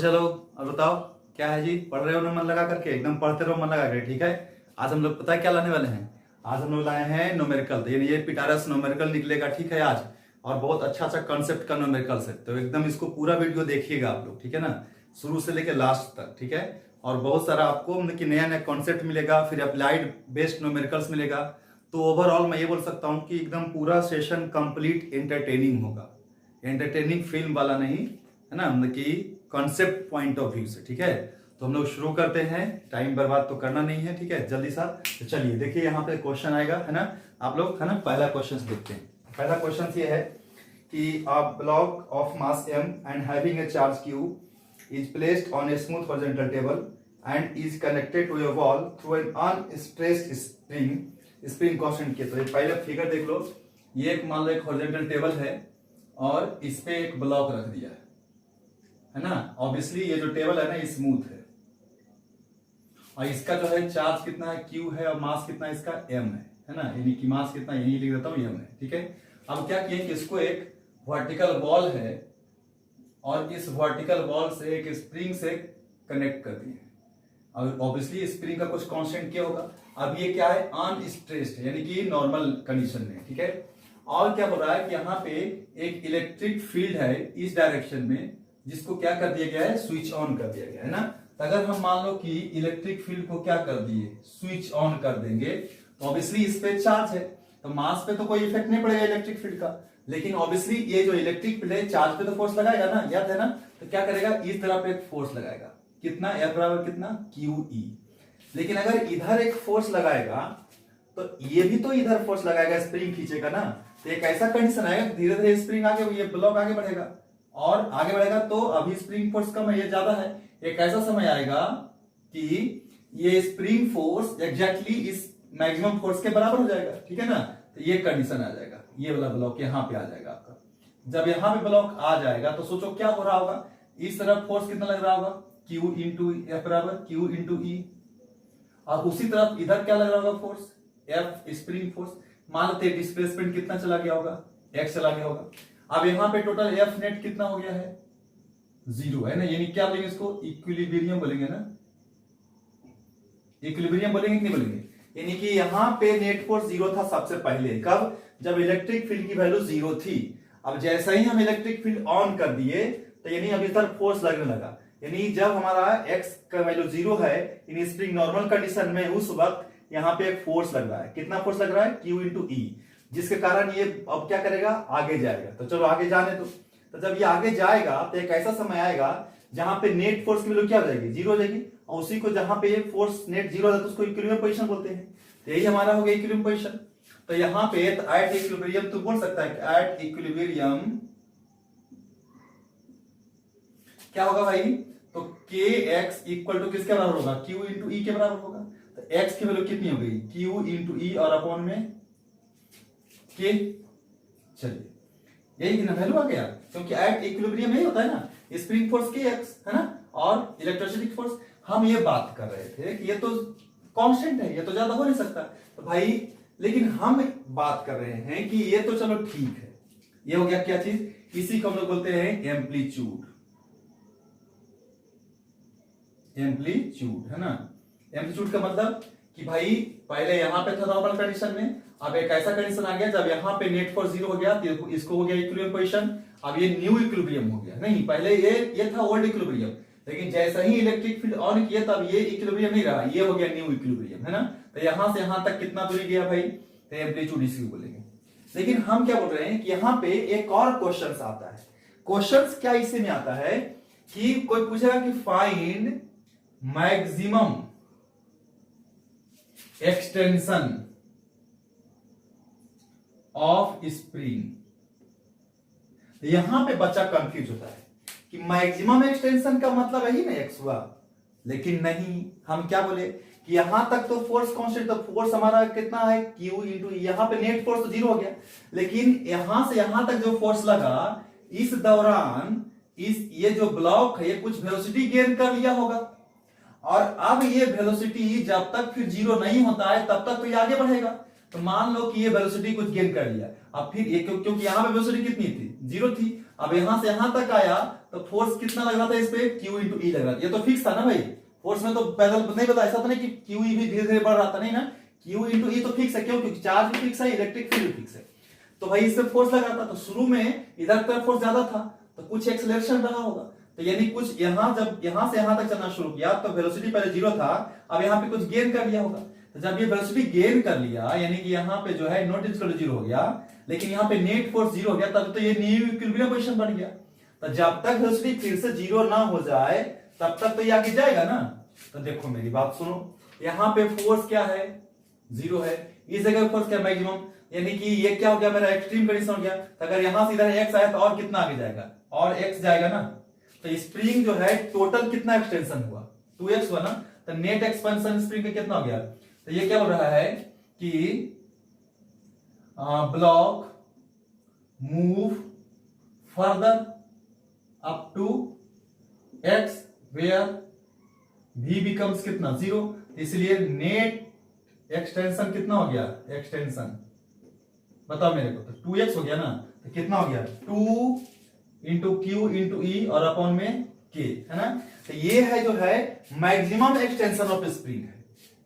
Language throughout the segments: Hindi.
चलो अब बताओ क्या है जी। पढ़ रहे हो ना मन लगा करके, एकदम पढ़ते रहो मन लगा करके, ठीक है। आज हम लोग पता है क्या लाने वाले हैं। आज हम लोग लाए हैं न्यूमेरिकल, तो ये पिटारस न्यूमेरिकल निकलेगा, ठीक है आज। और बहुत अच्छा कंसेप्ट का न्यूमेरिकल है, तो एकदम इसको पूरा वीडियो देखिएगा आप लोग, ठीक है ना, शुरू से लेकर लास्ट तक, ठीक है। और बहुत सारा आपको मतलब कि नया नया कॉन्सेप्ट मिलेगा, फिर अप्लाइड बेस्ड न्यूमेरिकल्स मिलेगा। तो ओवरऑल मैं ये बोल सकता हूँ कि एकदम पूरा सेशन कंप्लीट एंटरटेनिंग होगा, एंटरटेनिंग फिल्म वाला नहीं, है ना, मतलब कि कॉन्सेप्ट पॉइंट ऑफ व्यू से, ठीक है। तो हम लोग शुरू करते हैं, टाइम बर्बाद तो करना नहीं है, ठीक है, जल्दी सा। तो चलिए देखिए यहाँ पे क्वेश्चन आएगा, है ना, आप लोग, है ना, पहला क्वेश्चन देखते हैं। पहला क्वेश्चन ये है कि a block of mass m and having a charge q is placed on a smooth horizontal table and is connected to a wall through an unstressed spring constant के। तो ये पहले फिगर देख लो, ये एक मान लो एक हॉरिजॉन्टल टेबल है और इस पे एक ब्लॉक रख दिया है ना। ऑब्वियसली ये जो टेबल है ना ये स्मूथ है और इसका जो है चार्ज कितना है q है और मास कितना है इसका m है ना, यानी कि मास कितना यही लिख देता हूं m है, ठीक है। अब क्या किए कि इसको एक वर्टिकल वॉल है और इस वर्टिकल वॉल से एक स्प्रिंग से कनेक्ट कर दिए और ऑब्वियसली स्प्रिंग का कुछ कांस्टेंट क्या होगा। अब ये क्या है, अनस्ट्रेस्ड यानी कि नॉर्मल कंडीशन में, ठीक है। और क्या बोल रहा है कि यहाँ पे एक इलेक्ट्रिक फील्ड है इस डायरेक्शन में, जिसको क्या कर दिया गया है, स्विच ऑन कर दिया गया है ना। तो अगर हम मान लो कि इलेक्ट्रिक फील्ड को क्या कर दिए, स्विच ऑन कर देंगे, तो ऑब्वियसली इस पे चार्ज है, तो मास पे तो कोई इफेक्ट नहीं पड़ेगा इलेक्ट्रिक फील्ड का, लेकिन ऑब्वियसली ये जो इलेक्ट्रिक फील्ड है चार्ज पे तो फोर्स लगाएगा ना, याद है ना। तो क्या करेगा, इस तरह पे एक फोर्स लगाएगा, कितना, F बराबर कितना, QE। लेकिन अगर इधर एक फोर्स लगाएगा तो ये भी तो इधर फोर्स लगाएगा, स्प्रिंग खींचेगा ना। तो एक ऐसा कंडीशन आएगा, धीरे धीरे स्प्रिंग आगे, ये ब्लॉक आगे बढ़ेगा और आगे बढ़ेगा, तो अभी स्प्रिंग फोर्स कम है, ये ज्यादा है। एक ऐसा समय आएगा कि ये स्प्रिंग फोर्स एग्जैक्टली इस मैक्सिमम फोर्स के बराबर हो जाएगा, ठीक है ना। तो ये कंडीशन आ जाएगा, ये वाला ब्लॉक यहाँ पे आ जाएगा आपका। जब यहाँ पे ब्लॉक आ जाएगा तो सोचो क्या हो रहा होगा, इस तरफ फोर्स कितना लग रहा होगा, Q इंटू F बराबर Q इंटू E, और उसी तरफ इधर क्या लग रहा होगा, फोर्स F स्प्रिंग फोर्स। मान लेते हैं डिस्प्लेसमेंट कितना चला गया होगा, x चला गया होगा। अब यहाँ पे टोटल F नेट कितना हो गया है, 0 है ना, यानी क्या बोलेंगे इसको, इक्विलिब्रियम बोलेंगे ना, इक्विलिब्रियम बोलेंगे कि नहीं बोलेंगे। यानी कि यहाँ पे नेट फोर्स 0 था सबसे पहले, कब, जब इलेक्ट्रिक फील्ड की वैल्यू 0 थी। अब जैसे ही हम इलेक्ट्रिक फील्ड ऑन कर दिए तो यानी अब इधर फोर्स लगने लगा, यानी जब हमारा x का वैल्यू 0 है, यानी स्प्रिंग नॉर्मल कंडीशन में, उस वक्त यहाँ पे एक फोर्स लग रहा है, कितना फोर्स लग रहा है, Q इंटू E, जिसके कारण ये अब क्या करेगा, आगे जाएगा। तो चलो आगे जाने दो। तो जब ये आगे जाएगा तो एक ऐसा समय आएगा जहां पे नेट फोर्स की वैल्यू क्या हो जाएगी, 0 हो जाएगी, और उसी को जहां पे फोर्स नेट 0 हो जाता है उसको इक्विलिब्रियम पोजीशन बोलते हैं। तो यही हमारा हो गया इक्विलिब्रियम पोजीशन। तो यहाँ पे एट इक्विलिब्रियम तो बोल सकता है कि एट इक्विलिब्रियम क्या होगा भाई, तो kx इक्वल टू किसके बराबर होगा, q इंटू ई के बराबर होगा। तो x की वैल्यू कितनी हो गई, q इंटू ई और अपॉन में k। चलिए यही ना वैल्यू आ गया, क्योंकि एट इक्विलिब्रियम यही होता है ना, स्प्रिंग फोर्स kx है ना, और इलेक्ट्रोस्टैटिक फोर्स। हम ये बात कर रहे थे कि ये तो कांस्टेंट है, ये तो ज्यादा हो नहीं सकता, तो भाई लेकिन हम बात कर रहे हैं कि ये तो चलो ठीक है, ये हो गया क्या चीज, इसी को हम लोग बोलते हैं एम्पलीट्यूड, एम्पलीट्यूड है ना। एम्पलीट्यूड का मतलब कि भाई पहले यहां पे था नॉर्मल कंडीशन में, अब एक ऐसा कंडीशन आ गया जब यहां पे नेट फोर्स 0 हो गया तो इसको हो गया इक्विलिब्रियम पोजीशन। अब ये न्यू इक्विलिब्रियम हो गया, नहीं पहले ये था ओल्ड इक्विलिब्रियम, लेकिन जैसे ही इलेक्ट्रिक फील्ड ऑन किया तब ये इक्विलिब्रियम नहीं रहा, ये हो गया न्यू इक्विलिब्रियम, है ना। तो यहां से यहां तक कितना दूरी गया भाई, तो एम्पलीट्यूड इसी को बोलेंगे। लेकिन हम क्या बोल रहे हैं कि यहां पे एक और क्वेश्चन आता है। क्वेश्चन क्या इसी में आता है कि कोई पूछेगा कि find maximum extension of spring. यहां पे बच्चा कंफ्यूज होता है कि मैक्सिमम एक्सटेंशन का मतलब यही ना एक्स हुआ, लेकिन नहीं, हम क्या बोले कि यहां तक तो फोर्स कांस्टेंट, तो फोर्स हमारा कितना है, Q इंटू, यहां पे नेट फोर्स तो 0 हो गया, लेकिन यहां से यहां तक जो फोर्स लगा इस दौरान ये जो ब्लॉक है ये कुछ वेलोसिटी गेन कर लिया होगा, और अब ये वेलोसिटी जब तक फिर 0 नहीं होता है तब तक तो ये आगे बढ़ेगा। तो मान लो कि ये वेलोसिटी कुछ गेन कर लिया, अब फिर ये क्योंकि यहां पे वेलोसिटी कितनी थी, 0 थी, अब यहां से यहां तक आया तो फोर्स कितना लग रहा था इस पे, Q इंटू ई लग रहा था। ये तो फिक्स था ना भाई, फोर्स में तो पैदल नहीं बता, ऐसा तो नहीं कि Q ई भी धीरे धीरे बढ़ रहा था, नहीं ना, Q इंटू ई तो फिक्स है। क्यों? क्योंकि चार्ज भी फिक्स है, इलेक्ट्रिक फील्ड भी फिक्स है। तो भाई इस पे फोर्स लगा था, तो शुरू में इधर तरफ फोर्स ज्यादा था, तो कुछ एक्सेलरेशन रहा होगा। तो यानी कुछ यहां, जब यहां से यहां तक चलना शुरू किया तो वेलोसिटी पहले 0 था, अब यहां पे कुछ गेन कर लिया होगा। तो जब ये वेलोसिटी गेन कर लिया, यानी कि यहां पे जो है नॉट इक्वल टू 0 हो गया, लेकिन यहां पे नेट फोर्स 0 हो गया, तब तो ये न्यू इक्विलिब्रियम पोजीशन बन गया। तो जब तक वेलोसिटी फिर से 0 ना हो जाए तब तक तो ये आगे जाएगा ना। तो देखो मेरी बात सुनो, यहां पे फोर्स क्या है, 0 है, इस जगह फोर्स क्या, मैक्सिमम, यानी कि ये क्या हो गया, मेरा एक्सट्रीम कंडीशन हो गया। तो अगर यहां से इधर x आया तो और कितना आगे जाएगा, और x जाएगा ना। तो स्प्रिंग जो है टोटल कितना एक्सटेंशन हुआ, 2x हुआ ना। तो नेट एक्सपेंशन स्प्रिंग का कितना हो गया। तो ये क्या बोल रहा है कि block move further up to x where v becomes कितना, 0। इसलिए नेट एक्सटेंशन कितना हो गया, एक्सटेंशन बताओ मेरे को, तो 2x हो गया ना। तो कितना हो गया, 2 इंटू क्यू इंटू ई और अपॉन में k, है ना। तो ये है जो है मैक्सिमम एक्सटेंशन ऑफ स्प्रिंग है,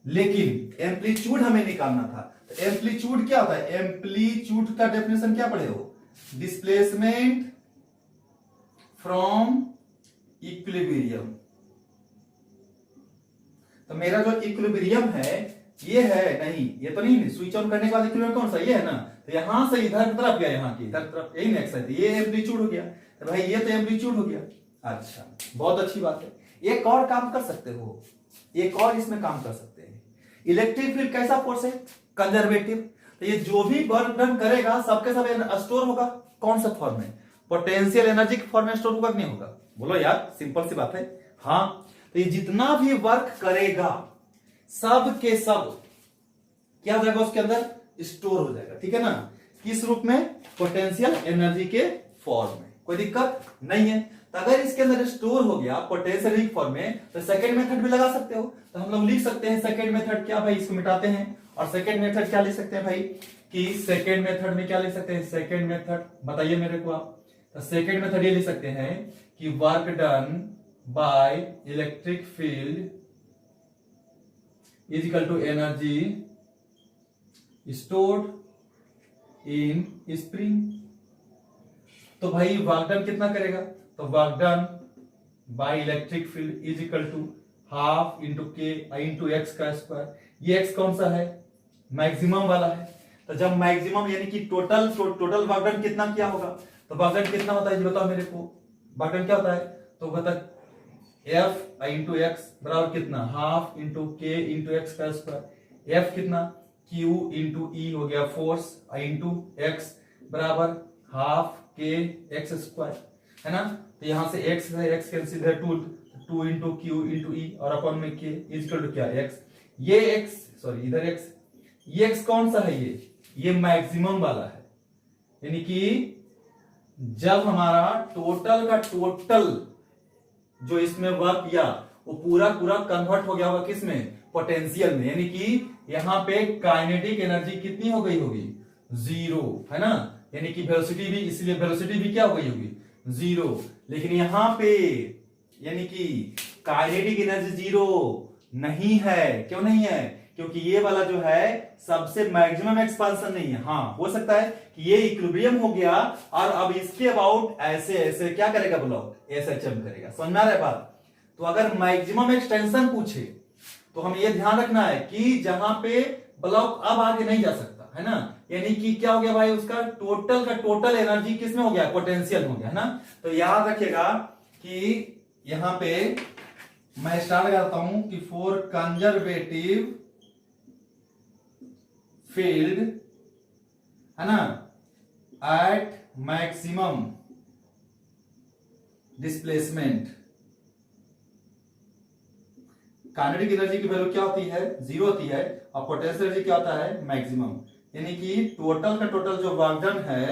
लेकिन एम्पलीट्यूड हमें निकालना था। तो एम्पलीट्यूड क्या होता है, एम्पलीट्यूड का डेफिनेशन क्या पढ़े हो, डिस्प्लेसमेंट फ्रॉम इक्विलिब्रियम। तो मेरा जो इक्विलिब्रियम है ये है, नहीं ये तो नहीं, स्विच ऑन करने के बाद इक्विलिब्रियम कौन सा, ये है ना। तो यहां से इधर तरफ गया, यहाँ की इधर तरफ, यही नेक्स्ट है, तो ये एम्पलीट्यूड हो गया। तो भाई ये तो एम्पलीट्यूड हो गया। अच्छा, बहुत अच्छी बात है। एक और काम कर सकते हो, एक और इसमें काम कर सकते हैं। इलेक्ट्रिक फील्ड कैसा फोर्स है, कंजर्वेटिव। तो ये जो भी वर्क डन करेगा सबके सब स्टोर होगा, कौन सा फॉर्म में, पोटेंशियल एनर्जी के फॉर्म में स्टोर होगा कि नहीं होगा, बोलो यार, सिंपल सी बात है। हाँ, तो ये जितना भी वर्क करेगा सब के सब क्या हो जाएगा, उसके अंदर स्टोर हो जाएगा, ठीक है ना। किस रूप में, पोटेंशियल एनर्जी के फॉर्म में, कोई दिक्कत नहीं है। तो अगर इसके अंदर स्टोर हो गया पोटेंशियल एनर्जी फॉर्म में, तो सेकंड मेथड भी लगा सकते हो। तो हम लोग लिख सकते हैं सेकंड मेथड क्या भाई, इसको मिटाते हैं, और सेकंड मेथड क्या लिख सकते हैं भाई, कि सेकंड मेथड में क्या लिख सकते हैं, सेकंड मेथड बताइए मेरे को आप। तो सेकंड मेथड ये लिख सकते हैं कि work done by electric field is equal to energy stored in spring. तो भाई वर्क डन कितना करेगा, तो work done by electric field is equal to half into K into X का स्क्वायर। ये एक्स कौन सा है, मैक्सिमम वाला है। तो जब मैक्सिमम यानी कि टोटल वर्क डन कितना किया होगा, तो वर्क डन कितना होता है बताओ मेरे को, वर्क डन क्या होता है, तो बता एफ इंटू एक्स बराबर कितना, half into K into X का स्क्वायर। एफ कितना, क्यू इंटू ई हो गया फोर्स, इंटू एक्स बराबर हाफ के एक्स स्क्वायर, है ना। तो यहां से एक्स है, एक्स कैंसिल है, 2 इंटू क्यू इंटू ई और अपॉन में के इज इक्वल टू क्या, एक्स। ये एक्स, सॉरी इधर एक्स, ये एक्स कौन सा है, ये मैक्सिमम वाला है। यानी कि जब हमारा टोटल का टोटल जो इसमें वर्क किया वो पूरा कन्वर्ट हो गया होगा किसमें, पोटेंशियल में। यानी कि यहां पे काइनेटिक एनर्जी कितनी हो गई होगी, 0, है ना। यानी कि वेलोसिटी भी, इसलिए वेलोसिटी भी क्या हो गई होगी, 0। लेकिन यहां पे यानी कि काइनेटिक एनर्जी 0 नहीं है। क्यों नहीं है, क्योंकि ये वाला जो है सबसे मैक्सिमम एक्सपांशन नहीं है। हाँ, हो सकता है कि ये इक्विलिब्रियम हो गया और अब इसके अबाउट ऐसे ऐसे क्या करेगा ब्लॉक, ऐसे जंप करेगा। समझ में आ रहा है बात। तो अगर मैक्सिमम एक्सटेंशन पूछे तो हमें यह ध्यान रखना है कि जहां पे ब्लॉक अब आगे नहीं जा सकता, है ना। यानी कि क्या हो गया भाई, उसका टोटल का टोटल एनर्जी किसमें हो गया, पोटेंशियल हो गया, है ना। तो याद रखिएगा कि यहां पे मैं स्टार्ट करता हूं कि फॉर कंजर्वेटिव फील्ड, है ना, at maximum displacement, kinetic energy की वैल्यू क्या होती है, 0 होती है, और पोटेंशियल एनर्जी क्या होता है, मैक्सिमम। यानी कि टोटल का टोटल जो वर्क डन है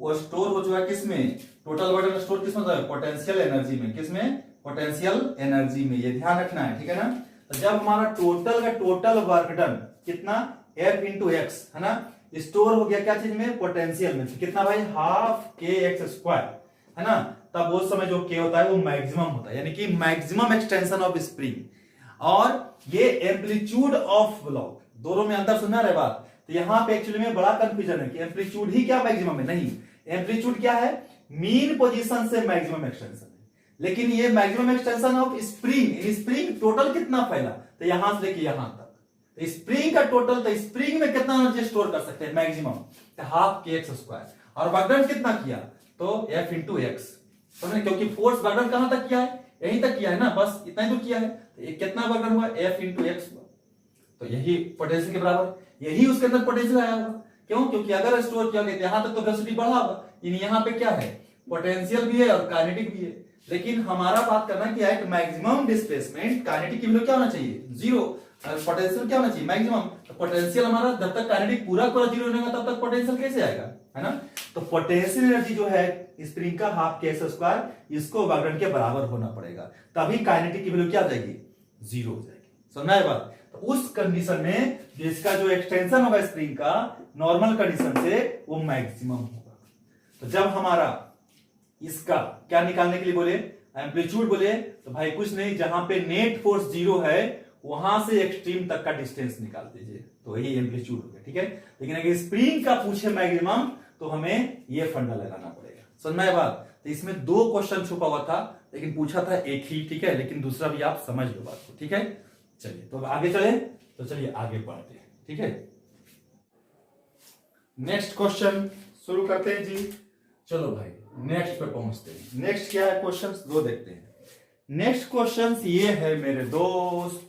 वो स्टोर हो चुका है किसमें, टोटल वर्क डन स्टोर किसमें होता है, पोटेंशियल एनर्जी में। किसमें, पोटेंशियल एनर्जी में। ये ध्यान रखना है, ठीक है ना। तो जब हमारा टोटल का टोटल वर्क डन कितना, एफ इंटू एक्स, है ना, स्टोर हो गया क्या चीज में, पोटेंशियल में। कितना भाई, हाफ के एक्स स्क्वायर, है ना। तब उस समय जो के होता है वो मैक्सिमम होता है, यानी कि मैक्सिमम एक्सटेंशन ऑफ स्प्रिंग। और ये एम्पलीट्यूड ऑफ ब्लॉक, दोनों में अंतर सुना रहे बात। तो यहां पे एक्चुअली में बड़ा कंफ्यूजन है कि एम्पलीट्यूड ही क्या मैक्सिमम है, नहीं, एम्पलीट्यूड क्या है, मीन पोजीशन से मैक्सिमम एक्सटेंशन है, लेकिन ये maximum extension of spring, spring total कितना फैला, तो यहां से लेके यहां तक, तो स्प्रिंग का टोटल, तो स्प्रिंग में कितना एनर्जी स्टोर कर सकते हैं मैक्सिमम, तो हाफ के एक्स स्क्वायर। और वर्कडन कितना किया, तो एफ इंटू एक्स, समझे, क्योंकि फोर्स वर्कडन कहां तक किया है, यहीं तक किया है ना, बस इतना ही तो किया है, तो ये कितना वर्कडन हुआ, एफ इंटू एक्स हुआ, तो यही पोटेंशियल के बराबर, यही उसके अंदर पोटेंशियल आया होगा। क्यों, क्योंकि अगर स्टोर किया गया यहां तक तो वेलोसिटी बढ़ा होगा, यहाँ पे क्या है, पोटेंशियल भी है और काइनेटिक भी है, लेकिन हमारा बात करना है कि एट मैक्सिमम डिस्प्लेसमेंट काइनेटिक की वैल्यू क्या होना चाहिए, जीरो, पोटेंशियल क्या होना चाहिए, मैक्सिमम। तो पोटेंशियल हमारा जब तक काइनेटिक पूरा जीरो नहीं होगा तब तक पोटेंशियल कैसे आएगा, है ना। तो पोटेंशियल एनर्जी जो है स्प्रिंग का हाफ के एक्स स्क्वायर, इसको वर्कडन के बराबर होना पड़ेगा, तभी काइनेटिक की वैल्यू क्या हो जाएगी, जीरो हो जाएगी, समझा है बात। तो उस कंडीशन में इसका जो एक्सटेंशन होगा स्प्रिंग का नॉर्मल कंडीशन से वो मैक्सिमम होगा। तो जब हमारा इसका क्या निकालने के लिए बोले, एम्पलीट्यूड बोले, तो भाई कुछ नहीं, जहां पे नेट फोर्स जीरो है वहां से एक्सट्रीम तक का डिस्टेंस निकाल दीजिए, तो यही एम्पलीट्यूड हो गया, ठीक है। लेकिन अगर स्प्रिंग का पूछे मैक्सिमम तो हमें ये फंडा लगाना पड़ेगा, समझ में बात। तो इसमें दो क्वेश्चन छुपा हुआ था, लेकिन पूछा था एक ही, ठीक है, लेकिन दूसरा भी आप समझ लो बात को, ठीक है। चलिए तो आगे चले, तो चलिए आगे बढ़ते हैं, ठीक है। नेक्स्ट क्वेश्चन शुरू करते हैं जी, चलो भाई नेक्स्ट पे पहुंचते हैं। नेक्स्ट क्या है क्वेश्चन, दो देखते हैं। नेक्स्ट क्वेश्चन ये है मेरे दोस्त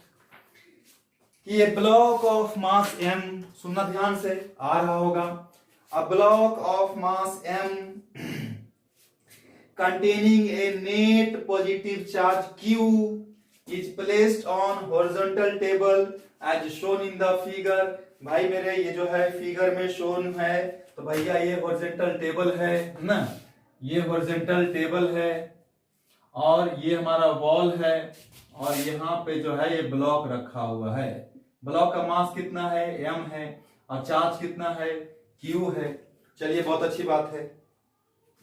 कि ए ब्लॉक ऑफ मास m, सुनना ध्यान से, आ रहा होगा, a block of mass m containing a net positive charge q is placed on horizontal table as shown in the figure। भाई मेरे ये जो है फिगर में शोन है, तो भैया ये हॉरिजॉन्टल टेबल है ना, ये हॉरिजॉन्टल टेबल है और ये हमारा वॉल है, और यहाँ पे जो है ये ब्लॉक रखा हुआ है। ब्लॉक का मास कितना है, m है, और चार्ज कितना है, q है। चलिए बहुत अच्छी बात है।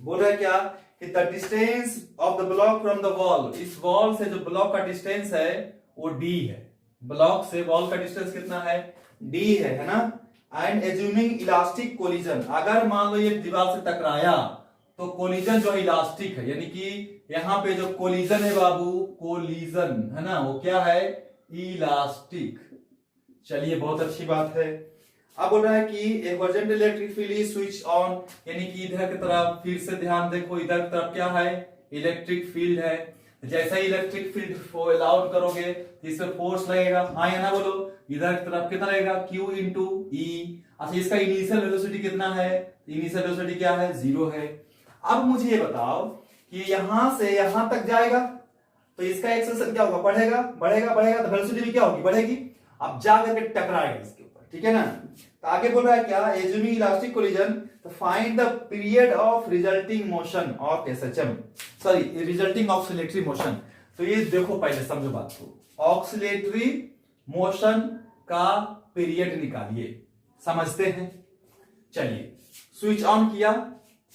बोल रहा है क्या कि the distance of the block from the wall, इस वॉल से जो ब्लॉक का डिस्टेंस है वो d है, ब्लॉक से वॉल का डिस्टेंस कितना है, d है ना। एंड एज्यूमिंग इलास्टिक कोलिजन, अगर मान लो ये दीवार से टकराया तो कोलिजन जो है इलास्टिक है, यानी कि यहाँ पे जो कोलिजन है बाबू, कोलिजन है ना, वो क्या है, इलास्टिक। चलिए बहुत अच्छी बात है। अब बोल रहा है कि एक horizontal electric field is switch on, यानी कि इधर की तरफ, फिर से ध्यान देखो, इधर की तरफ क्या है, इलेक्ट्रिक फील्ड है। जैसा ही इलेक्ट्रिक फील्ड को अलाउड करोगे तो इसमें फोर्स लगेगा, हाँ या ना बोलो, इधर की तरफ कितना लगेगा, Q इंटू ई। अच्छा इसका इनिशियल वेलोसिटी कितना है, इनिशियल वेलोसिटी क्या है, जीरो है। अब मुझे ये बताओ कि यहां से यहां तक जाएगा तो इसका एक्सेलरेशन क्या होगा, बढ़ेगा बढ़ेगा बढ़ेगा, तो वेलोसिटी भी क्या होगी, बढ़ेगी। अब जा करके टकराएगा इसके ऊपर, ठीक है ना। तो आगे बोल रहा है क्या, एज्यूमिंग इलास्टिक कोलिजन तो find the period of resulting motion of SHM, sorry resulting oscillatory motion. तो ये देखो पहले समझो बात को, ऑक्सिलेटरी मोशन का पीरियड निकालिए, समझते हैं। चलिए स्विच ऑन किया,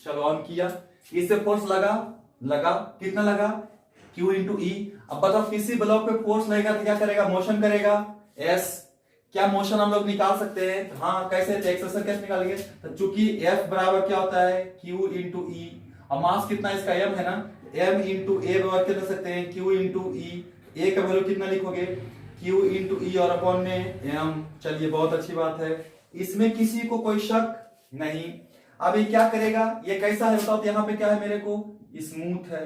चलो ऑन किया, इससे फोर्स लगा कितना लगा, Q इंटू ई। अब बताओ किसी ब्लॉक पे फोर्स लगेगा तो क्या करेगा, मोशन करेगा, S। क्या मोशन हम लोग निकाल सकते हैं, हाँ कैसे, एक्सेलरेशन कैसे निकालेंगे, तो चूंकि F बराबर क्या होता है, Q इंटू ई, और मास कितना इसका m है ना, m इंटू ए बराबर क्या लिख सकते हैं, Q इंटू ई। ए का वैल्यू कितना लिखोगे, Q इंटू ई और अपॉन में m। चलिए बहुत अच्छी बात है, इसमें किसी को कोई शक नहीं। अब ये क्या करेगा, ये कैसा है बताओ, तो यहाँ पे क्या है मेरे को, स्मूथ है।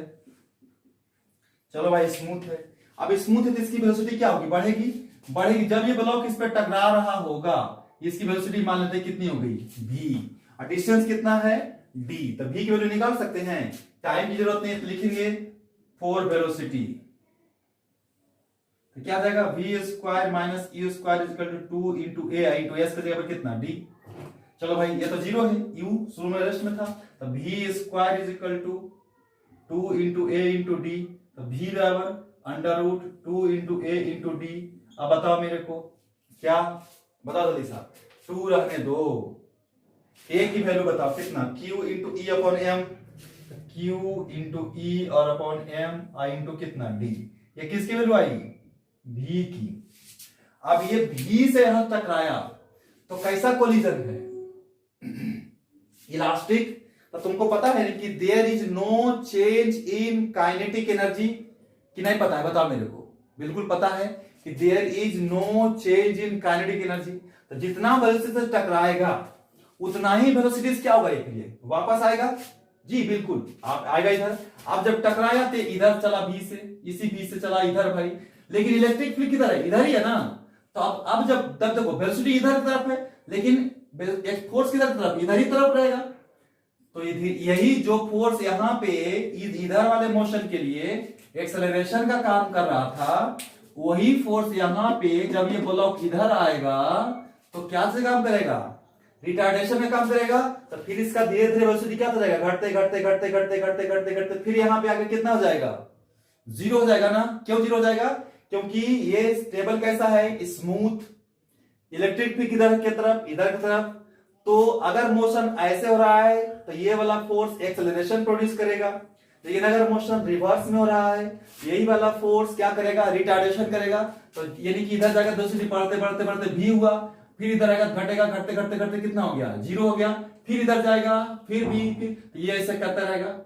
चलो भाई स्मूथ है, अब स्मूथ है तो इसकी वेलोसिटी क्या होगी, बढ़ेगी बढ़ेगी। जब ये ब्लॉक इस पर टकरा रहा होगा, इसकी वेलोसिटी मान लेते हैं कितनी हो गई, v, और डिस्टेंस कितना है, d। तो v की वैल्यू निकाल सकते हैं, टाइम की जरूरत नहीं तो लिखेंगे फॉर वेलोसिटी, तो क्या आ जाएगा, v square minus e square is equal to 2 into A into S का जगह पर कितना, d। चलो भाई ये तो जीरो है, u शुरू में रेस्ट में था, तो v square is equal to 2 into A into D, तो v बराबर under root 2 into A into D. अब बताओ मेरे को क्या, बताओ जल्दी साहब, 2 रहने दो, a की वैल्यू बताओ कितना, Q into E upon M. Q into E और अपॉन एम आई इंटू कितना डी। ये किसकी वैल्यू आएगी? V की। अब ये V से यहां टकराया तो कैसा कोलिजन है? इलास्टिक। तो तुमको पता है कि there is no change in kinetic energy, कि नहीं पता है? बताओ मेरे को। बिल्कुल पता है कि there is no change in kinetic energy. तो जितना वेलोसिटी से टकराएगा उतना ही वेलोसिटी क्या होगा? एक लिए वापस आएगा। जी बिल्कुल, आप आएगा इधर। आप जब टकराया तो इधर चला बी से, इसी बी से चला इधर भाई, लेकिन इलेक्ट्रिक फील्ड किधर है? इधर ही है ना। तो अब जब तब देखो वेलोसिटी इधर की तरफ है, लेकिन फोर्स किधर की तरफ? इधर ही तरफ रहेगा। तो यही जो फोर्स यहाँ पे इधर वाले मोशन के लिए एक्सेलरेशन का काम कर रहा था, वही फोर्स यहाँ पे जब ये ब्लॉक इधर आएगा तो क्या से काम करेगा? रिटार्डेशन में काम करेगा। तो फिर इसका धीरे धीरे वेलोसिटी क्या हो जाएगा? घटते घटते घटते घटते घटते घटते घटते फिर यहाँ पे आगे कितना हो जाएगा? जीरो हो जाएगा ना। क्यों जीरो हो जाएगा? क्योंकि ये स्टेबल कैसा है? स्मूथ। इलेक्ट्रिक फील्ड किधर की तरफ? इधर की तरफ। तो अगर मोशन ऐसे हो रहा है तो ये वाला फोर्स एक्सेलरेशन प्रोड्यूस करेगा, लेकिन अगर मोशन रिवर्स में हो रहा है यही वाला फोर्स क्या करेगा? रिटार्डेशन करेगा। तो यानी कि इधर जाकर वेलोसिटी बढ़ते बढ़ते बढ़ते भी हुआ, फिर इधर आएगा, घटेगा, घटते घटते घटते कितना हो गया? जीरो हो गया। फिर इधर जाएगा, फिर भी, फिर ये ऐसे करता रहेगा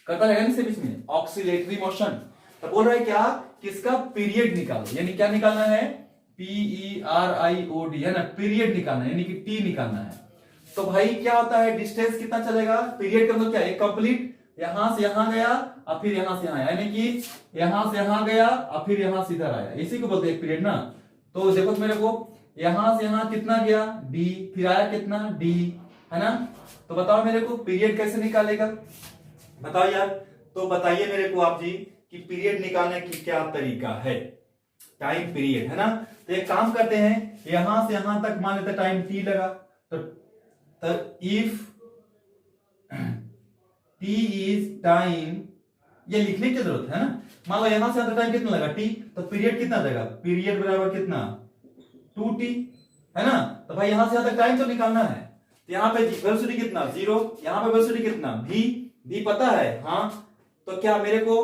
ना, बीच में ऑक्सीलेटरी मोशन। तो बोल रहा है क्या? किसका? पीरियड निकालो। यानी क्या निकालना है? PERIOD है ना, पीरियड निकालना है, यानी कि टी निकालना है। तो भाई क्या होता है? डिस्टेंस कितना चलेगा? पीरियड का मतलब क्या है? एक कंप्लीट यहां से यहां गया और फिर यहां से यहां आया, यानी कि यहां से यहां गया और फिर यहां से इधर आया, इसी को बोलते हैं पीरियड ना। तो देखो तो मेरे को यहां से यहां कितना गया? डी, फिर आया कितना? डी, है ना। तो बताओ मेरे को पीरियड कैसे निकालेगा? बताओ यार। तो बताइए मेरे को आप जी कि पीरियड निकालने की क्या तरीका है? टाइम पीरियड, है ना। तो एक काम करते हैं, यहां से यहां तक मान लेते टाइम टी लगा। तो इफ टी इज टाइम, ये लिखने की जरूरत है ना। मान लो यहां से यहां तक टाइम कितना लगा? टी। तो पीरियड कितना देगा? पीरियड बराबर कितना? 2t, है ना। तो भाई यहां से यहां तक टाइम तो निकालना है। तो यहाँ पे वेलोसिटी कितना? जीरो। यहाँ पे वेलोसिटी कितना? v पता है? हाँ। तो क्या मेरे को